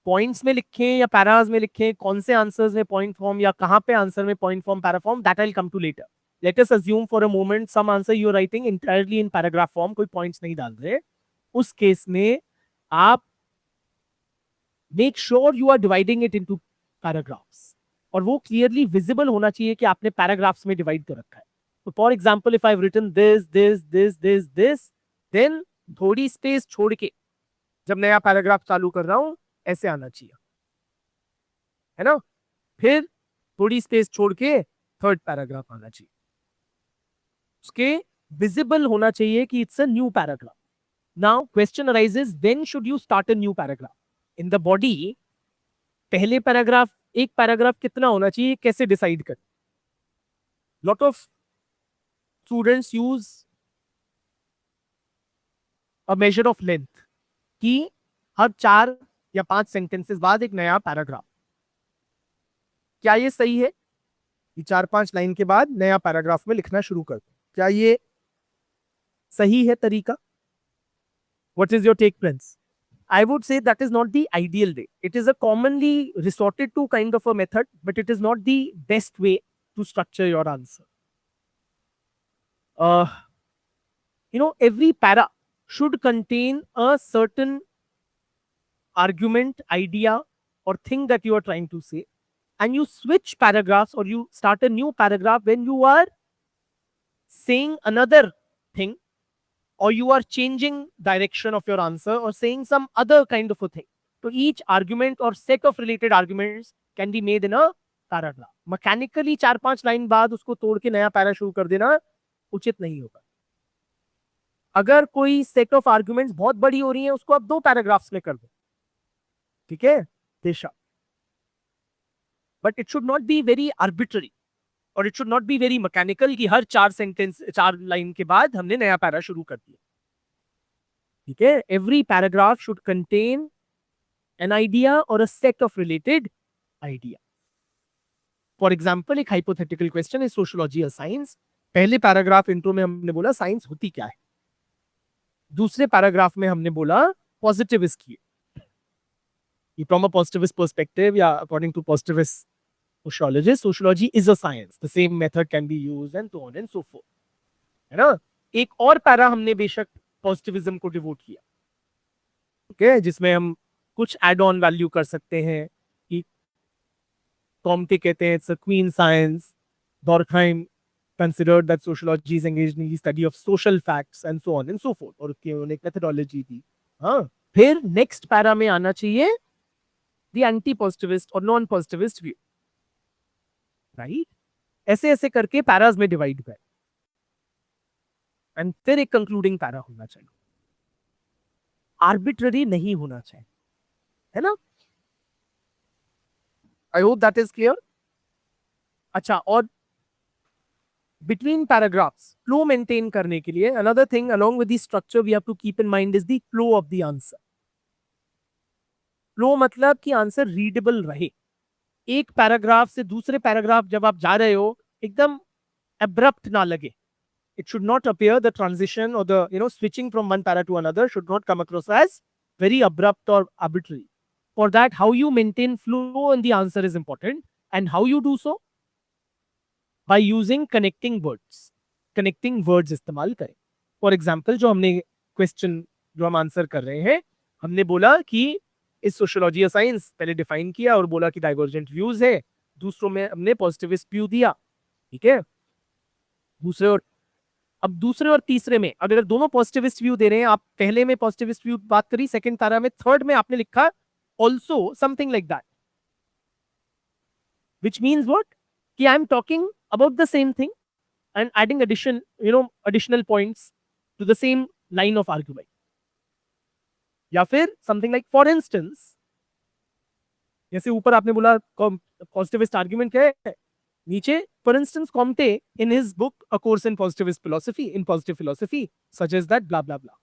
Points में लिखें या paras में लिखें, कौन से answers में point form या कहां पे आंसर में point form, para form, that I will come to later. Let us assume for a moment some answer you are writing entirely in paragraph form, कोई पॉइंट्स नहीं डाल रहे. उस केस में आप make sure you are dividing it into paragraphs और वो clearly visible होना चाहिए कि आपने पैराग्राफ्स में डिवाइड कर रखा है. तो for example if I have written this this this this this, then थोड़ी स्पेस छोड़ के जब नया पैराग्राफ चालू कर रहा हूं ऐसे आना चाहिए, है ना? फिर थोड़ी स्पेस छोड़ के थर्ड पैराग्राफ आना चाहिए. उसके विजिबल होना चाहिए कि it's a new paragraph. Now question arises, then should you start a new paragraph? In the body पहले पैराग्राफ, एक पैराग्राफ कितना होना चाहिए, कैसे डिसाइड कर? Lot of students use a measure of length कि हर 4 या 5 सेंटेंसेस बाद एक नया पैराग्राफ. क्या ये सही है कि 4-5 लाइन के बाद नया पैराग्राफ में लिखना शुरू कर दो? क्या ये सही है तरीका? What is your take, Prince? I would say that is not the ideal way. It is a commonly resorted to kind of a method, but it is not the best way to structure your answer. Uh, every para should contain a certain argument, idea, or thing that you are trying to say. And you switch paragraphs or you start a new paragraph when you are saying another thing, or you are changing direction of your answer or saying some other kind of a thing. So each argument or set of related arguments can be made in a paragraph. Mechanically 4-5 line बाद उसको तोड़ के नया para शुरू कर देना उचित नहीं होगा. अगर कोई सेट ऑफ आर्ग्यूमेंट्स बहुत बड़ी हो रही है, उसको आप 2 पैराग्राफ्स में कर दो. ठीक है, Disha. But it should not be very arbitrary और it should not be very mechanical कि हर 4 लाइन के बाद हमने नया पैरा शुरू कर दिया. ठीक है, every paragraph should contain an idea और a set of related idea. For example, एक हाइपोथेटिकल क्वेश्चन है, सोशियोलॉजी या साइंस. पहले पैराग्राफ इंट्रो में हमने बोला साइंस होती क्या है. दूसरे पैराग्राफ में हमने बोला पॉजिटिविस्ट की. फ्रॉम अ पॉजिटिविस्ट पर्सपेक्टिव या according to positivist sociologist, sociology is a science. The same method can be used and so on and so forth. है ना. एक और पैरा हमने बेशक पॉजिटिविज्म को डिवोट किया, ओके, जिसमें हम कुछ एड ऑन वैल्यू कर सकते हैं कि कॉम्टे कहते हैं it's a queen science. Durkheim considered that sociology is engaged in the study of social facts and so on and so forth. और उसकी उन्होंने एक मेथोडोलॉजी दी. हाँ, फिर नेक्स्ट पैरा में आना चाहिए द एंटी पॉजिटिविस्ट और नॉन पॉजिटिविस्ट व्यू. राइट, ऐसे ऐसे करके पैराज में डिवाइड कर, एंड फिर एक कंक्लूडिंग पैरा होना चाहिए. आर्बिट्ररी नहीं होना चाहिए, है ना. I hope that is clear. अच्छा, और बिटवीन पैराग्राफ्स फ्लो मेंटेन करने के लिए another thing along with the structure we have to keep in mind is the flow of the answer. Flow मतलब कि आंसर रीडेबल रहे. एक पैराग्राफ से दूसरे पैराग्राफ जब आप जा रहे हो, एकदम अब्रप्ट ना लगे. It should not appear the transition or the switching from one para to another should not come across as very abrupt or arbitrary. For that, how you maintain flow in the answer is important, and how you do so by using connecting words. Connecting words इस्तेमाल करें. For example, जो हमने question जो हम answer कर रहे हैं, हमने बोला कि इस सोशियोलॉजी या साइंस पहले डिफाइन किया और बोला कि डाइवर्जेंट व्यूज है. दूसरों में हमने पॉजिटिविस्ट व्यू दिया. ठीक है, दूसरे और तीसरे में अगर दोनों पॉजिटिविस्ट व्यू दे रहे हैं, आप पहले में पॉजिटिविस्ट व्यू बात करी, सेकंड पैरा में, थर्ड में आपने लिखा also something like that, which means what, कि I am talking about the same thing and adding additional points to the same line of argument. या फिर समथिंग लाइक, फॉर इंस्टेंस, जैसे ऊपर आपने बोला पॉजिटिविस्ट आर्ग्यूमेंट क्या है, नीचे for instance Comte in his book a course in positivist philosophy, in positive philosophy suggest that blah blah blah.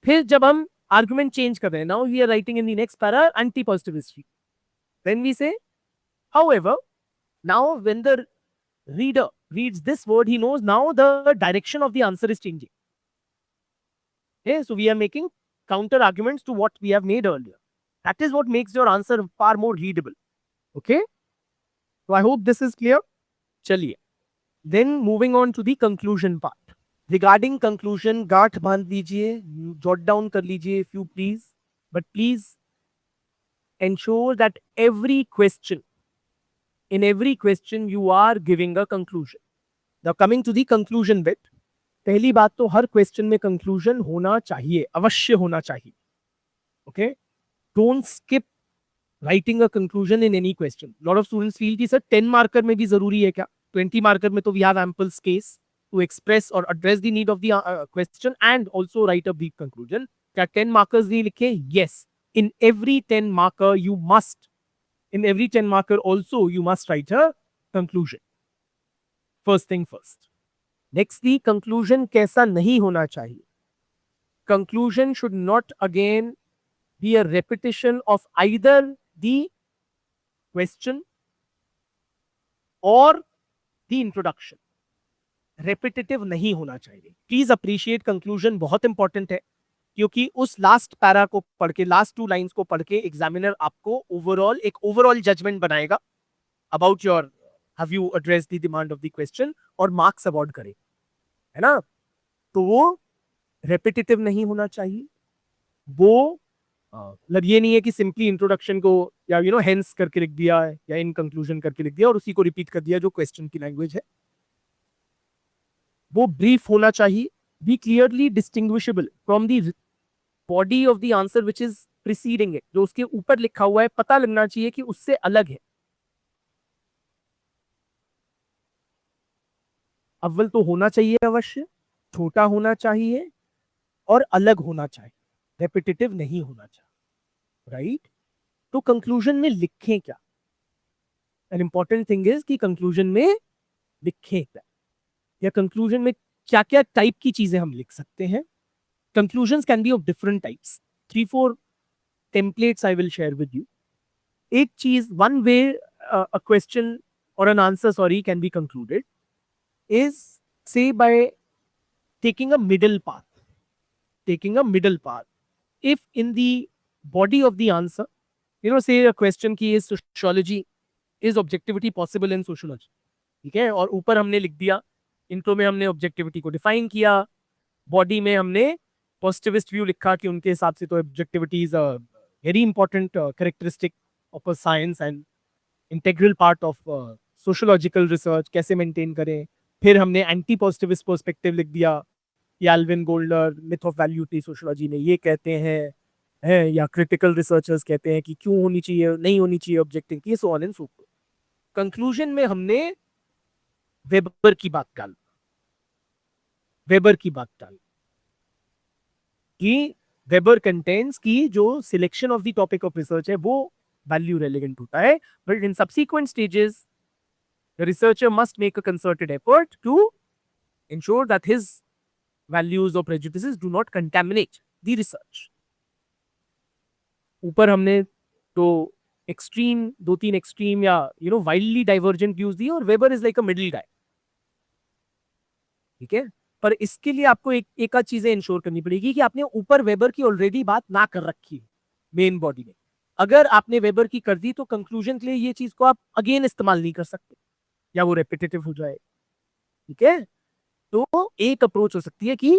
फिर जब हम आर्गुमेंट चेंज कर रहे हैं, now we are writing in the next para anti positivist, then we say however now when the reader reads this word, he knows now the direction of the answer is changing. Okay, so we are making counter arguments to what we have made earlier. That is what makes your answer far more readable. Okay, so I hope this is clear. Chaliye, then moving on to the conclusion part. Regarding conclusion, गांठ बांध लीजिए, jot down कर लीजिए if you please, but please ensure that in every question you are giving a conclusion. Now coming to the conclusion bit, पहली बात तो हर question में conclusion होना चाहिए, अवश्य होना चाहिए. Okay, don't skip writing a conclusion in any question. Lot of students feel कि सर 10 मार्कर में भी जरूरी है क्या, 20 मार्कर में तो we have ample space. to express or address the need of the question and also write a brief conclusion. क्या 10 markers नहीं लिखे? Yes. In every 10 marker you must, in every 10 marker also you must write a conclusion. First thing first. Nextly, conclusion कैसा नहीं होना चाहिए? Conclusion should not again be a repetition of either the question or the introduction. Repetitive नहीं होना चाहिए. Please appreciate conclusion बहुत important है, क्योंकि उस लास्ट पैरा को पढ़ के, लास्ट 2 लाइंस को पढ़ के एग्जामिनर आपको ओवरऑल एक ओवरऑल जजमेंट बनाएगा about your have you address the demand of the question और मार्क्स अवॉर्ड करे, है ना? तो वो रेपिटेटिव नहीं होना चाहिए. वो मतलब ये नहीं है कि सिंपली इंट्रोडक्शन को या हेंस करके लिख दिया है या इन कंक्लूजन करके लिख दिया और उसी को रिपीट कर दिया जो क्वेश्चन की लैंग्वेज है. वो ब्रीफ होना चाहिए. Be clearly distinguishable from the body of the answer which is preceding it. जो उसके ऊपर लिखा हुआ है पता लगना चाहिए कि उससे अलग है. अव्वल तो होना चाहिए अवश्य, छोटा होना चाहिए और अलग होना चाहिए, रेपिटेटिव नहीं होना चाहिए. राइट? तो कंक्लूजन में लिखें क्या? एन इंपॉर्टेंट थिंग इज कि कंक्लूजन में लिखें क्या, या कंक्लूजन में क्या क्या टाइप की चीजें हम लिख सकते हैं. Conclusion can be of different types. 3-4 templates I will share with you. एक चीज, वन वे अ क्वेश्चन और an answer sorry can be concluded is say by taking a middle path. Taking a middle path. If in the body of the answer, say a question की is sociology, is objectivity possible in sociology? ठीक है, और ऊपर हमने लिख दिया, intro में हमने ऑब्जेक्टिविटी को डिफाइन किया, बॉडी में हमने पॉजिटिविस्ट व्यू लिखा कि उनके हिसाब से तो objectivity is a very important characteristic of a science and integral part of sociological research, कैसे मेंटेन करें. फिर हमने एंटी पॉजिटिविस्ट पर्सपेक्टिव लिख दिया, या एल्विन गोल्डर मिथ ऑफ वैल्यूटी सोशियोलॉजी में ये कहते हैं, या क्रिटिकल रिसर्चर्स कहते हैं कि क्यों होनी चाहिए, नहीं होनी चाहिए ऑब्जेक्टिव की, so on and so fourth. Conclusion में हमने वेबर की बात डाल कि वेबर कंटेंस की जो selection of the topic of research है वो वैल्यू रेलेवेंट होता है, but in subsequent stages the researcher must make a concerted effort to ensure that his values or prejudices do not contaminate the research. ऊपर हमने तो extreme, 2-3 extreme या wildly divergent views दिए, और Weber is like a middle guy. ठीक है, पर इसके लिए आपको एक आध चीजें इंश्योर करनी पड़ेगी कि आपने ऊपर वेबर की ऑलरेडी बात ना कर रखी है मेन बॉडी में. अगर आपने वेबर की कर दी तो कंक्लूजन के लिए ये चीज को आप अगेन इस्तेमाल नहीं कर सकते, या वो रेपिटेटिव हो जाए. ठीक है, तो एक अप्रोच हो सकती है कि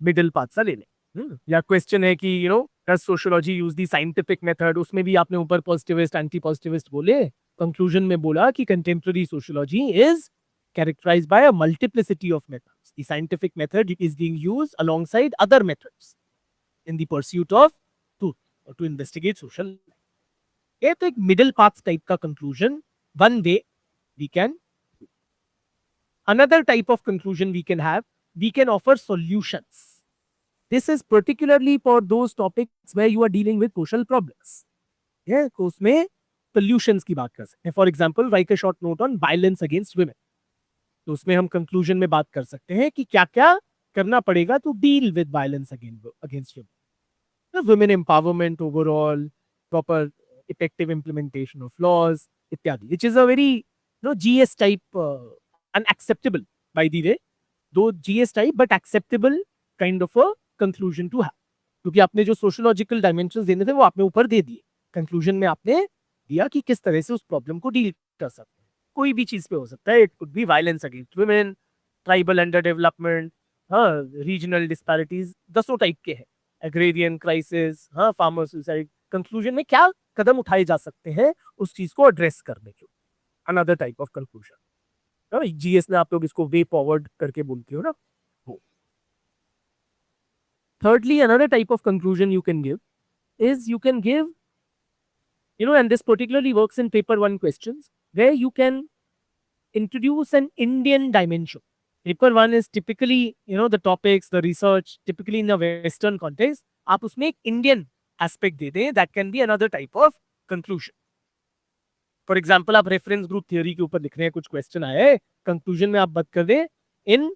मिडिल पाथ सा ले लें. या क्वेश्चन है कि does sociology use the scientific method, उसमें भी आपने ऊपर पॉजिटिविस्ट एंटी पॉजिटिविस्ट बोले, कंक्लूजन में बोला कि contemporary sociology is characterized by a multiplicity of methods. The scientific method is being used alongside other methods in the pursuit of truth or to investigate social life. ये तो एक middle path type का conclusion one way we can. Another type of conclusion we can have, we can offer solutions. This is particularly for those topics where you are dealing with social problems. Yeah, तो उसमें solutions की बात कर सकते हैं. For example, write a short note on violence against women. तो उसमें हम conclusion में बात कर सकते हैं कि क्या क्या करना पड़ेगा to deal with violence against women. Women empowerment overall, proper effective implementation of laws, इत्यादि, which is a very GS type, unacceptable by the way, though GS type but acceptable kind of a conclusion to have, क्योंकि आपने जो sociological dimensions देने थे वो आपने ऊपर दे दिए. कंक्लूजन में आपने दिया कि किस तरह से उस प्रॉब्लम को डील कर सकते हैं. कोई भी चीज पे हो सकता है. It could be violence against women, tribal under development, regional disparities, 10 type के हैं, agrarian crisis, farmer suicide. Conclusion में क्या कदम उठाए जा सकते हैं उस चीज को एड्रेस करने के. Another type of conclusion. GS में आप लोग इसको वे फॉरवर्ड करके बोलते हो ना. Thirdly, another type of conclusion you can give is you can give, and this particularly works in paper 1 questions, where you can introduce an Indian dimension. Paper 1 is typically, the topics, the research, typically in a Western context. आप उसमें एक Indian aspect दे दें, that can be another type of conclusion. For example आप reference group theory के ऊपर लिख रहे हैं, कुछ क्वेश्चन आए, कंक्लूजन में आप बात कर दें in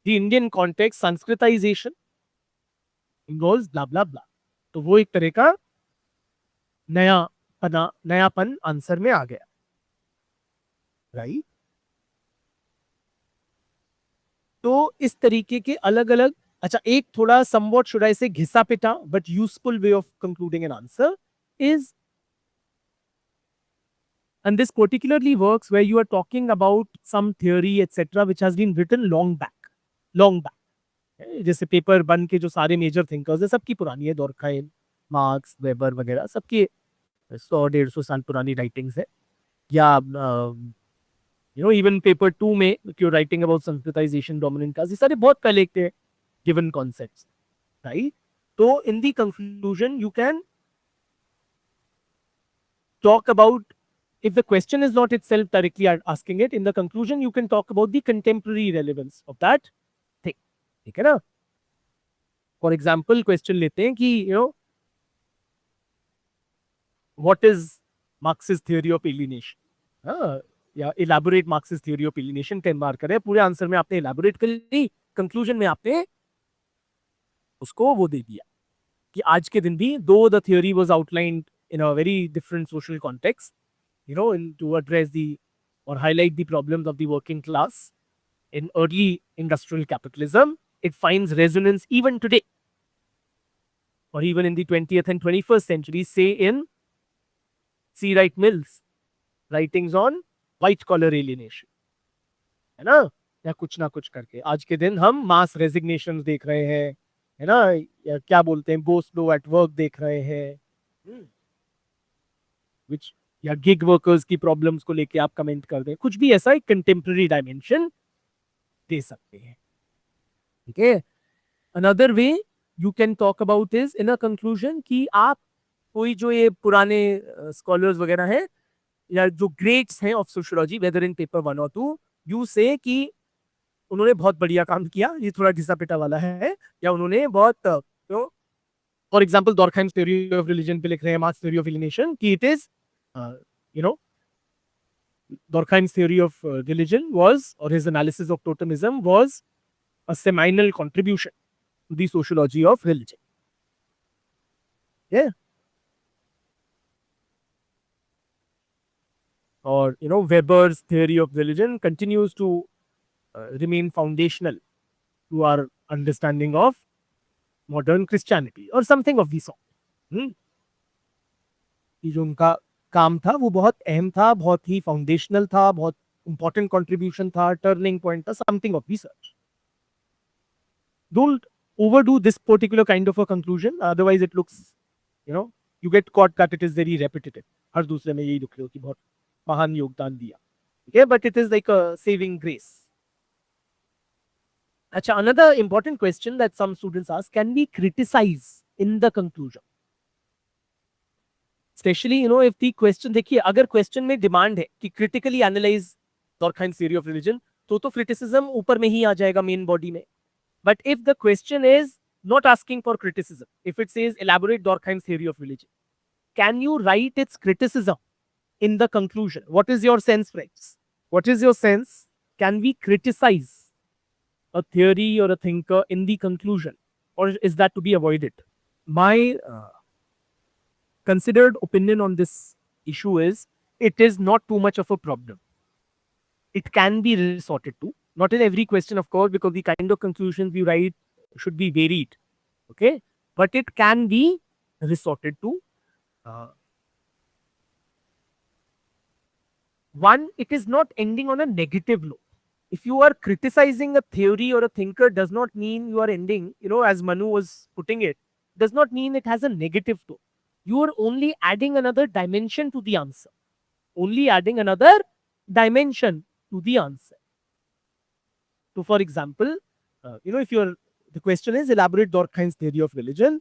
the Indian context Sanskritization involves blah blah blah, तो वो एक तरह का नयापन आंसर में आ गया, राइट? तो इस तरीके के अलग अलग, अच्छा एक थोड़ा समवॉट शुड आई से घिसा पिटा but useful way of concluding an answer is, and this particularly works where you are talking about some theory etc which has been written long back. जैसे पेपर 1 के जो सारे मेजर थिंकर्स है सबकी पुरानी है, डॉर्कहाइम, मार्क्स, वेबर वगैरह सबकी 100-150 साल पुरानी राइटिंग्स है, या इवन पेपर 2 में क्यों writing about Sanskritization dominant caste, ये सारे बहुत पहले के गिवन कॉन्सेप्ट्स, राइट? तो in the conclusion you can talk about, if the question is not itself directly asking it, in the conclusion you can talk about the contemporary relevance of that thing, ठीक है ना? For example, question लेते हैं कि what is Marxist theory of alienation, या elaborate Marxist theory of alienation 10 बार करें, पूरे answer में आपने elaborate कर ली, कंक्लूजन में आपने उसको वो दे दिया कि आज के दिन भी though the theory was outlined in a very different social context, to address or highlight the problems of the working class in early industrial capitalism, it finds resonance even today, or even in the 20th and 21st century, say in C. Wright Mills writings on white collar alienation, है ना? या कुछ ना कुछ करके आज के दिन हम मास रेजिग्नेशन देख रहे हैं, है ना, या क्या बोलते हैं, गो स्लो एट वर्क देख रहे हैं, which, या गिग वर्कर्स की प्रॉब्लम्स को लेके आप कमेंट कर दें, कुछ भी ऐसा एक कंटेम्प्रेरी डायमेंशन दे सकते हैं, ठीक है? Another way you can talk about is in a conclusion कि आप कोई जो ये पुराने स्कॉलर्स वगैरह हैं या जो ग्रेट्स हैं of sociology, whether in paper 1 और 2, यू से कि उन्होंने बहुत बढ़िया काम किया, ये थोड़ा घिसा पिटा वाला है, या उन्होंने बहुत, for example Durkheim's theory of religion पे लिख रहे हैं, मार्क्स थ्योरी ऑफ एलिनेशन, कि it is Durkheim's theory of religion was, or his analysis of totemism was, a seminal contribution to the sociology of religion. Yeah. Or, Weber's theory of religion continues to remain foundational to our understanding of modern Christianity, or something of the sort. कि जो उनका काम था वो बहुत अहम था, बहुत ही फाउंडेशनल था, बहुत इंपॉर्टेंट कंट्रीब्यूशन था, टर्निंग पॉइंट था, something of research. Don't overdo this particular kind of a conclusion, otherwise it looks, you get caught that it is very repetitive. हर दूसरे में यही लिख रहे हो कि बहुत महान योगदान दिया, okay, but it is like a saving grace. अच्छा, another important question that some students ask, can we criticize in the conclusion? Especially if the question, देखिए अगर क्वेश्चन में डिमांड है कि critically analyse Durkheim's theory of religion, तो criticism ऊपर में ही आ जाएगा मेन बॉडी में. But if the question is not asking for criticism, if it says elaborate Durkheim's theory of religion, can you write its criticism in the conclusion? What is your sense, friends? What is your sense? Can we criticize a theory or a thinker in the conclusion, or is that to be avoided? My considered opinion on this issue is, it is not too much of a problem. It can be resorted to, not in every question of course, because the kind of conclusions we write should be varied, okay, but it can be resorted to. One, it is not ending on a negative note. If you are criticizing a theory or a thinker, does not mean you are ending, as Manu was putting it, does not mean it has a negative tone. You are only adding another dimension to the answer. Only adding another dimension to the answer. So, for example, if the question is elaborate Durkheim's theory of religion,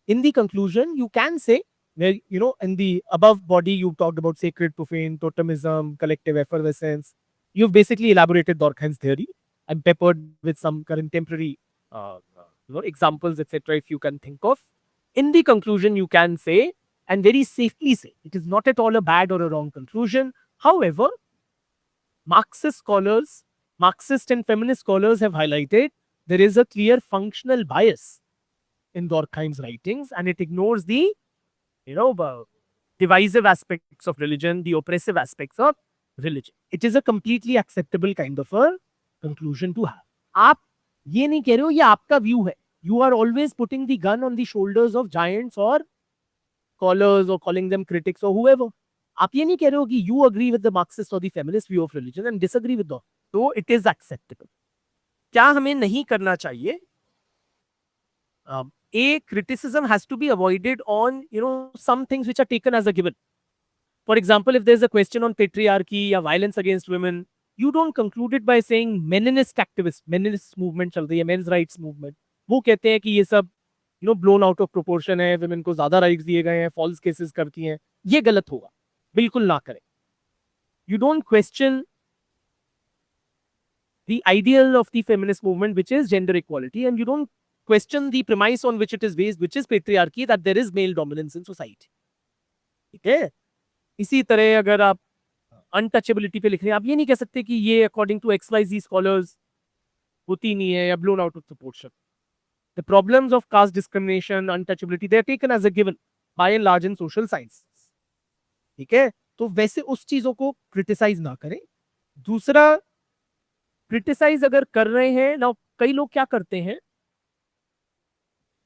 in the conclusion, you can say, where, in the above body, you talked about sacred, profane, totemism, collective effervescence. You've basically elaborated Durkheim's theory. I'm peppered with some contemporary examples, etc. If you can think of. In the conclusion, you can say, and very safely say, it is not at all a bad or a wrong conclusion. However, Marxist scholars, Marxist and feminist scholars have highlighted there is a clear functional bias in Durkheim's writings, and it ignores the divisive aspects of religion, the oppressive aspects of religion. It is a completely acceptable kind of a conclusion to have. आप ये नहीं कह रहे हो, ये आपका view है. You are always putting the gun on the shoulders of giants or scholars or calling them critics or whoever. आप ये नहीं कह रहे हो कि you agree with the Marxist or the feminist view of religion and disagree with them. So it is acceptable. क्या हमें नहीं करना चाहिए? A criticism has to be avoided on some things which are taken as a given. For example, if there's a question on patriarchy or violence against women, you don't conclude it by saying meninist activist, meninist movement चल रही है, men's rights movement. वो कहते हैं कि ये सब blown out of proportion है, women को ज्यादा rights दिए गए हैं, false cases करती हैं. ये गलत होगा. बिल्कुल ना करें. You don't question the ideal of the feminist movement, which is gender equality, and you don't question the premise on which it is based, which is patriarchy, that there is male dominance in society. ठीक है? इसी तरह अगर आप untouchability पे लिख रहे हैं, आप ये नहीं कह सकते कि ये अकॉर्डिंग टू XYZ स्कॉलर्स होती नहीं है या blown out of proportion. The problems of caste discrimination, untouchability, they are taken as a given by and large in social science. ठीक है, तो वैसे उस चीजों को क्रिटिसाइज ना करें. दूसरा, क्रिटिसाइज अगर कर रहे हैं ना, कई लोग क्या करते हैं,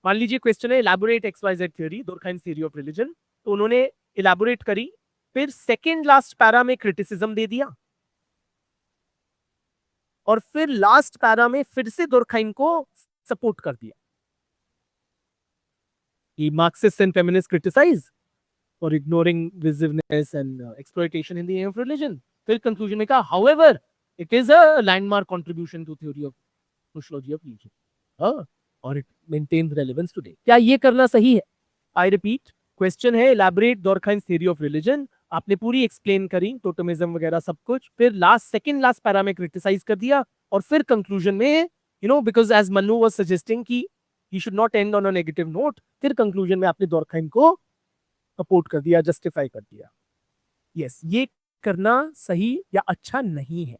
मान लीजिए क्वेश्चन है elaborate XYZ theory, Durkheim's theory of religion, तो उन्होंने इलैबोरेट करी, फिर सेकेंड लास्ट पैरा में क्रिटिसिज्म दे दिया, और फिर लास्ट पैरा में फिर से दुर्खाइम को सपोर्ट कर दिया. Marxist and feminist criticise for ignoring divisiveness and exploitation in the aim of religion. फिर कंक्लूजन में कहा, however it is a landmark contribution to theory of sociology of religion और इट मेंटेन्स रेलेवेंस टुडे. क्या ये करना सही है? I repeat, question है elaborate Durkheim's theory of religion. आपने पूरी एक्सप्लेन करी, टोटमिज्म वगैरह सब कुछ, फिर सेकंड लास्ट पैरा में क्रिटिसाइज कर दिया, और फिर कंक्लूजन में because as Mannu was suggesting कि he should not end on a negative note, फिर कंक्लूजन में आपने दुर्खाइम को सपोर्ट कर दिया, जस्टिफाई कर दिया. यस, ये करना सही या अच्छा नहीं है.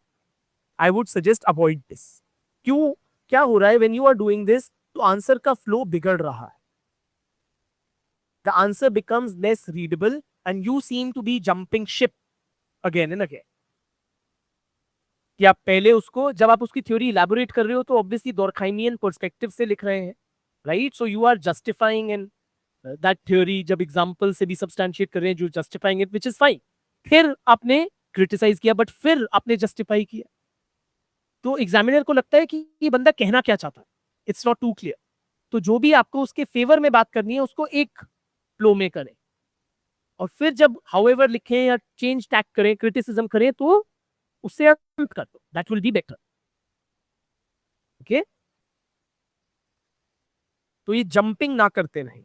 I would suggest avoid this. क्यों? क्या हो रहा है when you are doing this? तो आंसर का फ्लो बिगड़ रहा है. The answer becomes less readable and you seem to be jumping ship again and again. कि आप पहले उसको, जब आप उसकी थ्योरी इलैबोरेट कर रहे हो, तो ऑब्वियसली डॉर्खाइमियन पर्सपेक्टिव से लिख रहे हैं, right? So you are justifying in that theory, जब एग्जांपल से भी सब्सटैंशिएट कर रहे हैं, जो justifying it, which is fine. फिर आपने क्रिटिसाइज किया, बट फिर आपने जस्टिफाई किया, तो एग्जामिनर को लगता है कि ये बंदा कहना क्या चाहता है, इट्स नॉट टू क्लियर. तो जो भी आपको उसके फेवर में बात करनी है, उसको एक फ्लो में करें, और फिर जब हाउएवर लिखें या चेंज टैग करें, क्रिटिसिज्म करें, तो उससे अंत कर दो. That will be better. Okay, तो ये जंपिंग ना करते नहीं.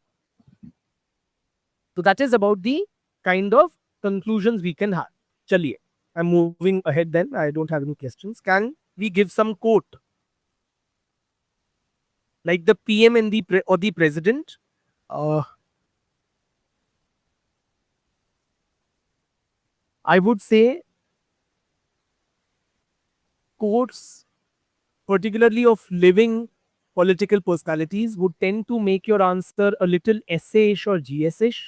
तो that is about the kind of conclusions we can have. चलिए, I am moving ahead then. I don't have any questions. Can we give some quote like the PM and or the president? I would say quotes, particularly of living political personalities, would tend to make your answer a little essay-ish or GS-ish.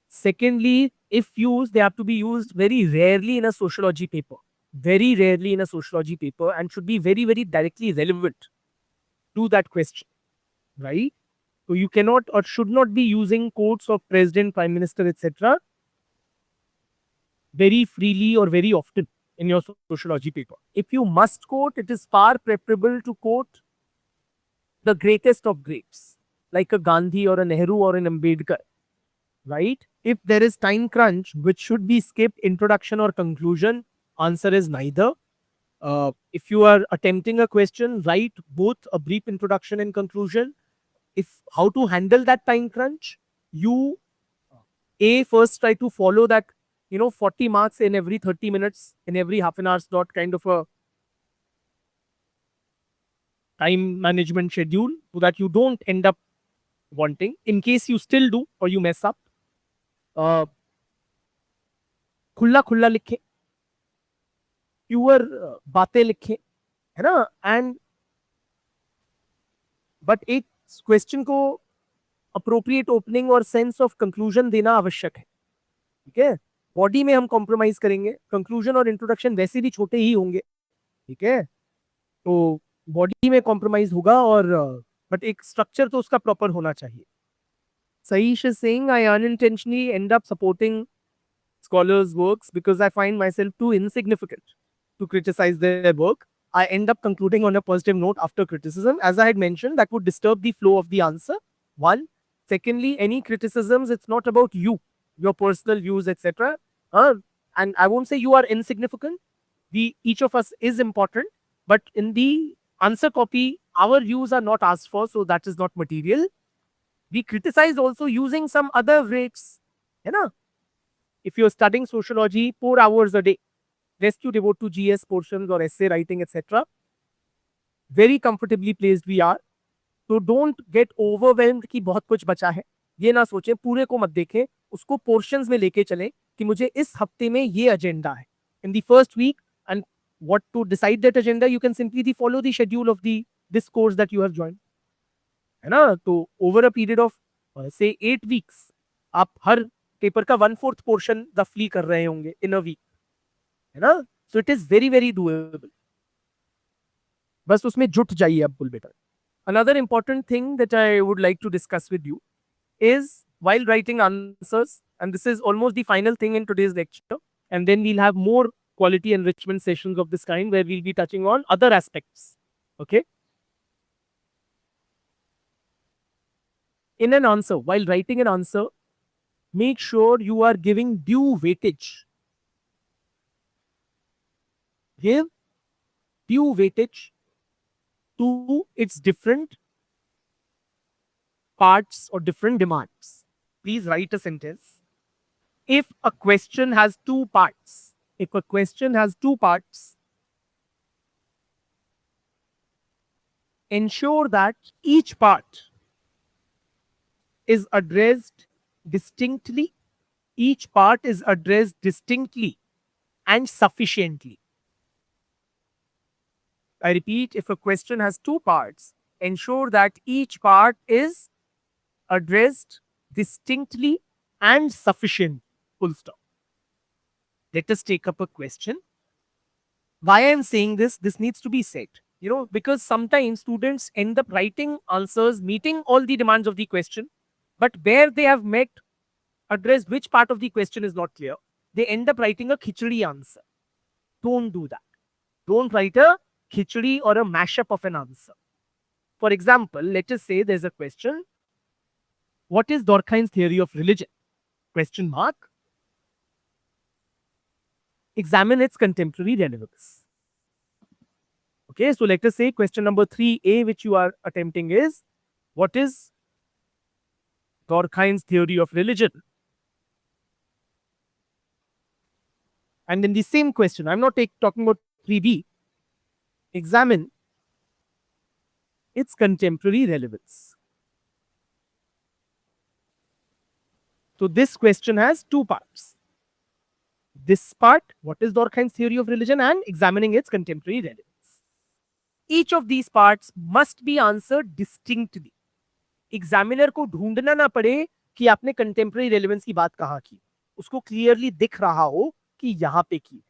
Secondly, if used, they have to be used very rarely in a sociology paper. Very rarely in a sociology paper, and should be very, very directly relevant to that question. Right? So you cannot or should not be using quotes of president, prime minister, etc. very freely or very often in your sociology paper. If you must quote, it is far preferable to quote the greatest of greats, like a Gandhi or a Nehru or an Ambedkar. Right? If there is time crunch, which should be skipped, introduction or conclusion, answer is neither. If you are attempting a question, write both a brief introduction and conclusion. If how to handle that time crunch, you first try to follow that 40 marks in every 30 minutes, in every half an hour slot kind of a time management schedule so that you don't end up wanting. In case you still do or you mess up, खुला खुला लिखे, pure बातें लिखे, है ना, and but एक question को appropriate opening और सेंस ऑफ कंक्लूजन देना आवश्यक है. ठीक है, बॉडी में हम कॉम्प्रोमाइज करेंगे, कंक्लूजन और इंट्रोडक्शन वैसे भी छोटे ही होंगे. ठीक है, तो बॉडी में कॉम्प्रोमाइज होगा और बट एक स्ट्रक्चर तो उसका प्रॉपर होना चाहिए. Saish is saying, I unintentionally end up supporting scholars' works because I find myself too insignificant to criticize their work. I end up concluding on a positive note after criticism. As I had mentioned, that would disturb the flow of the answer. One. Secondly, any criticisms, it's not about you, your personal views, etc. And I won't say you are insignificant. Each of us is important, but in the answer copy, our views are not asked for, so that is not material. We criticize also using some other rates. You know, if you're studying sociology 4 hours a day, rest you devote to GS portions or essay writing, etc. Very comfortably placed we are. So don't get overwhelmed कि बहुत कुछ बचा है. ये ना सोचें, पूरे को मत देखें, उसको पोर्शंस में लेके चलें कि मुझे इस हफ्ते में ये एजेंडा है. In the first week, and what to decide that agenda, you can simply follow the schedule of this course that you have joined. है ना, तो ओवर अ पीरियड ऑफ से 8 वीक्स आप हर पेपर का 1/4 पोर्शन रफली कर रहे होंगे इन अ वीक, है ना. So it is very very doable. बस उसमें जुट जाइए अब बुल बेटा. Another important thing that I would like to discuss with you is while writing answers, and this is almost the final thing in today's lecture, and then we'll have more quality enrichment sessions of this kind where we'll be touching on other aspects. Okay. In an answer, while writing an answer, make sure you are giving due weightage. Give due weightage to its different parts or different demands. Please write a sentence. If a question has 2 parts, ensure that each part is addressed distinctly. Each part is addressed distinctly and sufficiently. I repeat, if a question has 2 parts, ensure that each part is addressed distinctly and sufficient. Full stop. Let us take up a question. Why I am saying this needs to be said. You know, because sometimes students end up writing answers meeting all the demands of the question, but where they have addressed which part of the question is not clear, they end up writing a khichdi answer. Don't do that. Don't write a khichdi or a mashup of an answer. For example, let us say there's a question. What is Durkheim's theory of religion? Question mark. Examine its contemporary relevance. Okay, so let us say question number 3A, which you are attempting, is what is Durkheim's theory of religion? And in the same question, I'm not talking about 3B, examine its contemporary relevance. So this question has 2 parts. This part, what is Durkheim's theory of religion, and examining its contemporary relevance. Each of these parts must be answered distinctly. Examiner को ढूंढना ना पड़े कि आपने contemporary relevance की बात कहाँ की, उसको clearly दिख रहा हो कि यहाँ पे की.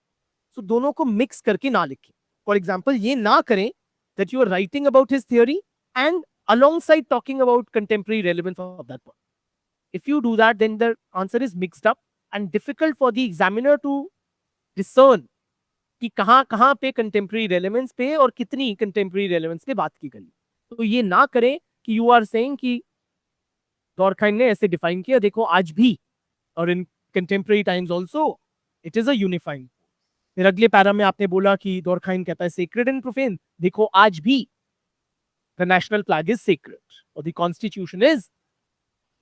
So दोनों को mix करके ना लिखें. For example, ये ना करें that you are writing about his theory and alongside talking about contemporary relevance of that point. If you do that, then the answer is mixed up and difficult for the examiner to discern कि कहाँ पे contemporary relevance पे और कितनी contemporary relevance पे बात की गई. तो ये ना करें कि you are saying कि Durkheim ने ऐसे define किया, देखो आज भी, और in contemporary times also it is a unifying. फिर अगले पैरा में आपने बोला कि Durkheim कहता है sacred and profane. देखो आज भी the national flag is sacred or the constitution is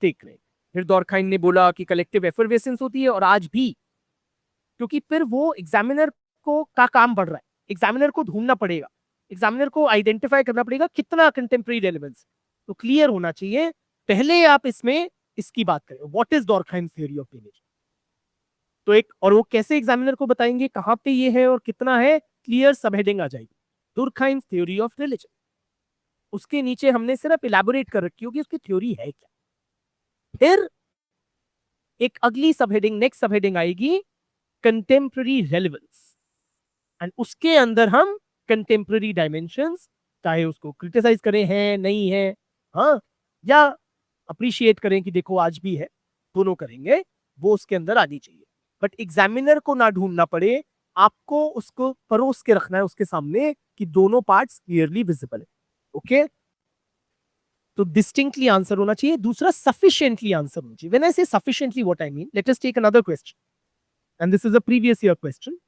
sacred. फिर Durkheim ने बोला कि collective effervescence होती है और आज भी, क्योंकि फिर वो एग्जामिनर को का काम बढ़ रहा है, एग्जामिनर को ढूंढना पड़ेगा एग्जामिनर को आइडेंटिफाई करना पड़ेगा कितना कंटेम्प्रेरी रेलेवेंस, तो क्लियर होना चाहिए। पहले आप इसमें इसकी बात करें, what is Durkheim theory of religion. तो एक, और वो कैसे एग्जामिनर को बताएंगे कहां पे ये है और कितना है, क्लियर सब हेडिंग आ जाएगी, डुर्कहाइम थ्योरी ऑफ रिलीजन। उसके नीचे हमने सिर्फ इलेबोरेट कर रखी होगी उसकी थ्योरी है क्या। फिर एक अगली सब हेडिंग, नेक्स्ट सब हेडिंग आएगी कंटेम्प्रेरी रेलेवेंस, एंड उसके अंदर हम कंटेम्प्रेरी डायमेंशंस, चाहे उसको क्रिटिसाइज करें है नहीं है, हाँ, या अप्रिशिएट करें कि देखो आज भी है, दोनों करेंगे, वो उसके अंदर आनी चाहिए। बट एग्जामिनर को ना ढूंढना पड़े, आपको उसको परोस के रखना है उसके सामने कि दोनों पार्ट्स क्लियरली विजिबल है। ओके, तो डिस्टिंक्टली आंसर होना चाहिए। दूसरा, सफिशिएंटली आंसर होना चाहिए। When I say sufficiently, what I mean, let us take another question, and this is a previous year question.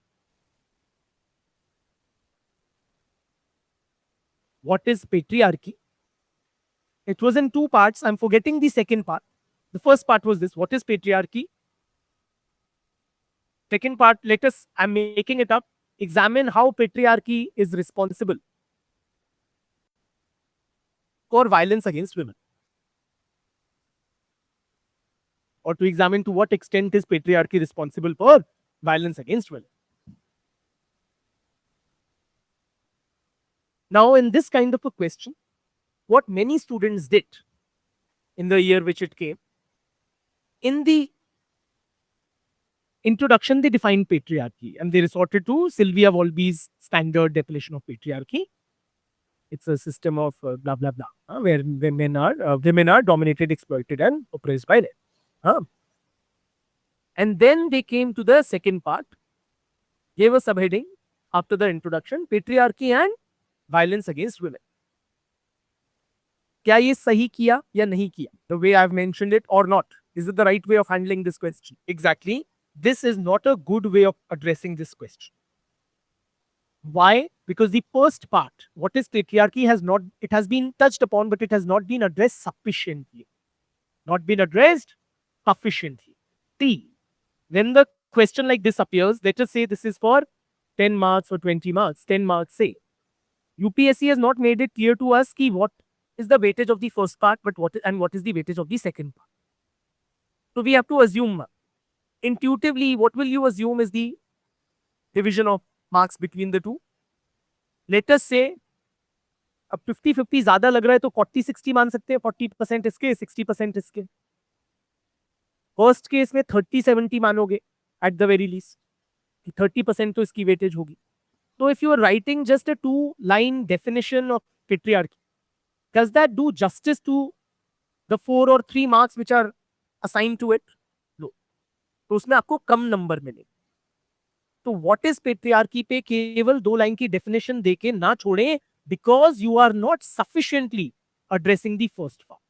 What is patriarchy? It was in two parts. I'm forgetting the second part. The first part was this: what is patriarchy? Second part, let us, I'm making it up. Examine how patriarchy is responsible for violence against women. Or to examine to what extent is patriarchy responsible for violence against women. Now, in this kind of a question, what many students did in the year which it came, in the introduction, they defined patriarchy and they resorted to Sylvia Wolby's standard definition of patriarchy. It's a system of blah blah blah, where women are dominated, exploited, and oppressed by men. And then they came to the second part, gave a subheading after the introduction: patriarchy and violence against women. क्या ये सही किया या नहीं किया? The way I've mentioned it or not? Is it the right way of handling this question? Exactly. This is not a good way of addressing this question. Why? Because the first part, what is patriarchy, has not, it has been touched upon, but it has not been addressed sufficiently. Not been addressed sufficiently. See, when the question like this appears, let us say this is for 10 marks or 20 marks, 10 marks say. UPSC has not made it clear to us ki what is the weightage of the first part, but what is the weightage of the second part. So we have to assume intuitively, what will you assume is the division of marks between the two? Let us say अब 50-50 ज्यादा लग रहा है तो 40-60 मान सकते हैं, 40% इसके 60% इसके। फर्स्ट केस में 30-70 मानोगे एट द वेरी लीस्ट, 30% तो इसकी वेटेज होगी। तो if you are writing just a 2-line definition of patriarchy, does that do justice to the 4 or 3 marks which are assigned to it? No. तो उसमें आपको कम number मिलेगा। तो व्हाट इज पेट्रियार्की पे केवल 2 लाइन की डेफिनेशन देके ना छोड़ें, because you are not sufficiently addressing the first part.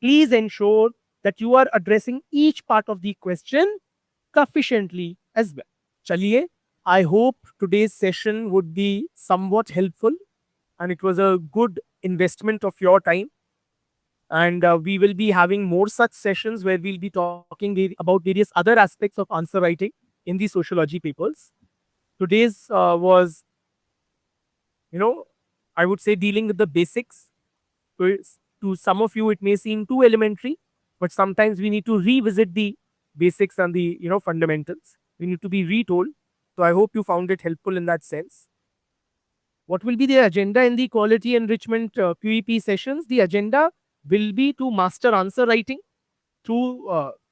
Please ensure that you are addressing each part of the question sufficiently as well. Chaliye, I hope today's session would be somewhat helpful and it was a good investment of your time. And we will be having more such sessions where we'll be talking about various other aspects of answer writing in the sociology papers. Today's was, I would say, dealing with the basics. To some of you, it may seem too elementary, but sometimes we need to revisit the basics and the fundamentals. We need to be retold. So I hope you found it helpful in that sense. What will be the agenda in the quality enrichment QEP sessions? The agenda will be to master answer writing through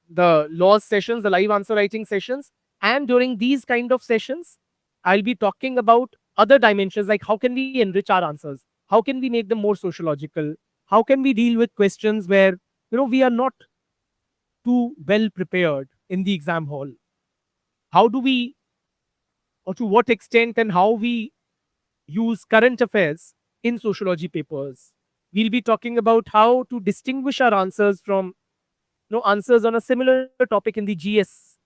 the laws sessions, the live answer writing sessions. And during these kind of sessions, I'll be talking about other dimensions like how can we enrich our answers? How can we make them more sociological? How can we deal with questions where, we are not too well prepared in the exam hall? How do we, or to what extent and how we use current affairs in sociology papers? We'll be talking about how to distinguish our answers from answers on a similar topic in the GS,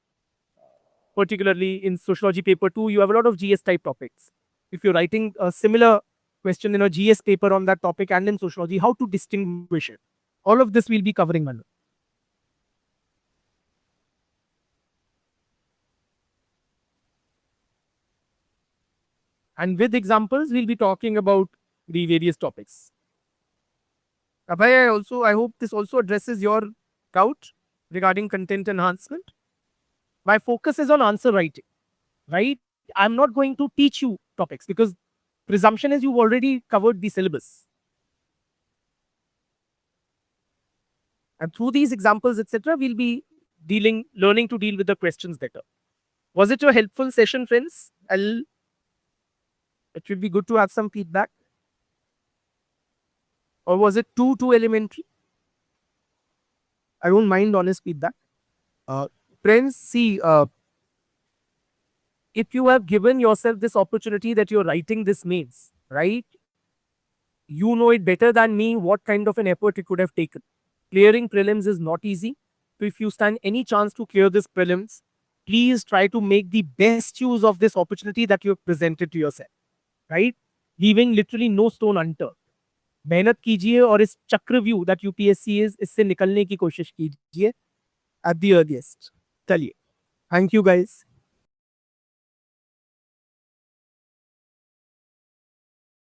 particularly in sociology paper 2, you have a lot of GS type topics. If you're writing a similar question in a GS paper on that topic and in sociology, how to distinguish it. All of this we'll be covering, Manu. And with examples, we'll be talking about the various topics. Abhay, I hope this also addresses your doubt regarding content enhancement. My focus is on answer writing, right? I'm not going to teach you topics because presumption is you've already covered the syllabus. And through these examples, etc., we'll be learning to deal with the questions better. Was it a helpful session, friends? It would be good to have some feedback. Or was it too elementary? I don't mind honest feedback. Friends, see, if you have given yourself this opportunity that you're writing this means, right? You know it better than me what kind of an effort it could have taken. Clearing prelims is not easy. So if you stand any chance to clear this prelims, please try to make the best use of this opportunity that you have presented to yourself, right? Leaving literally no stone unturned. मेहनत कीजिए और इस चक्रव्यूह that UPSC is इससे निकलने की कोशिश कीजिए at the earliest. चलिए, thank you guys.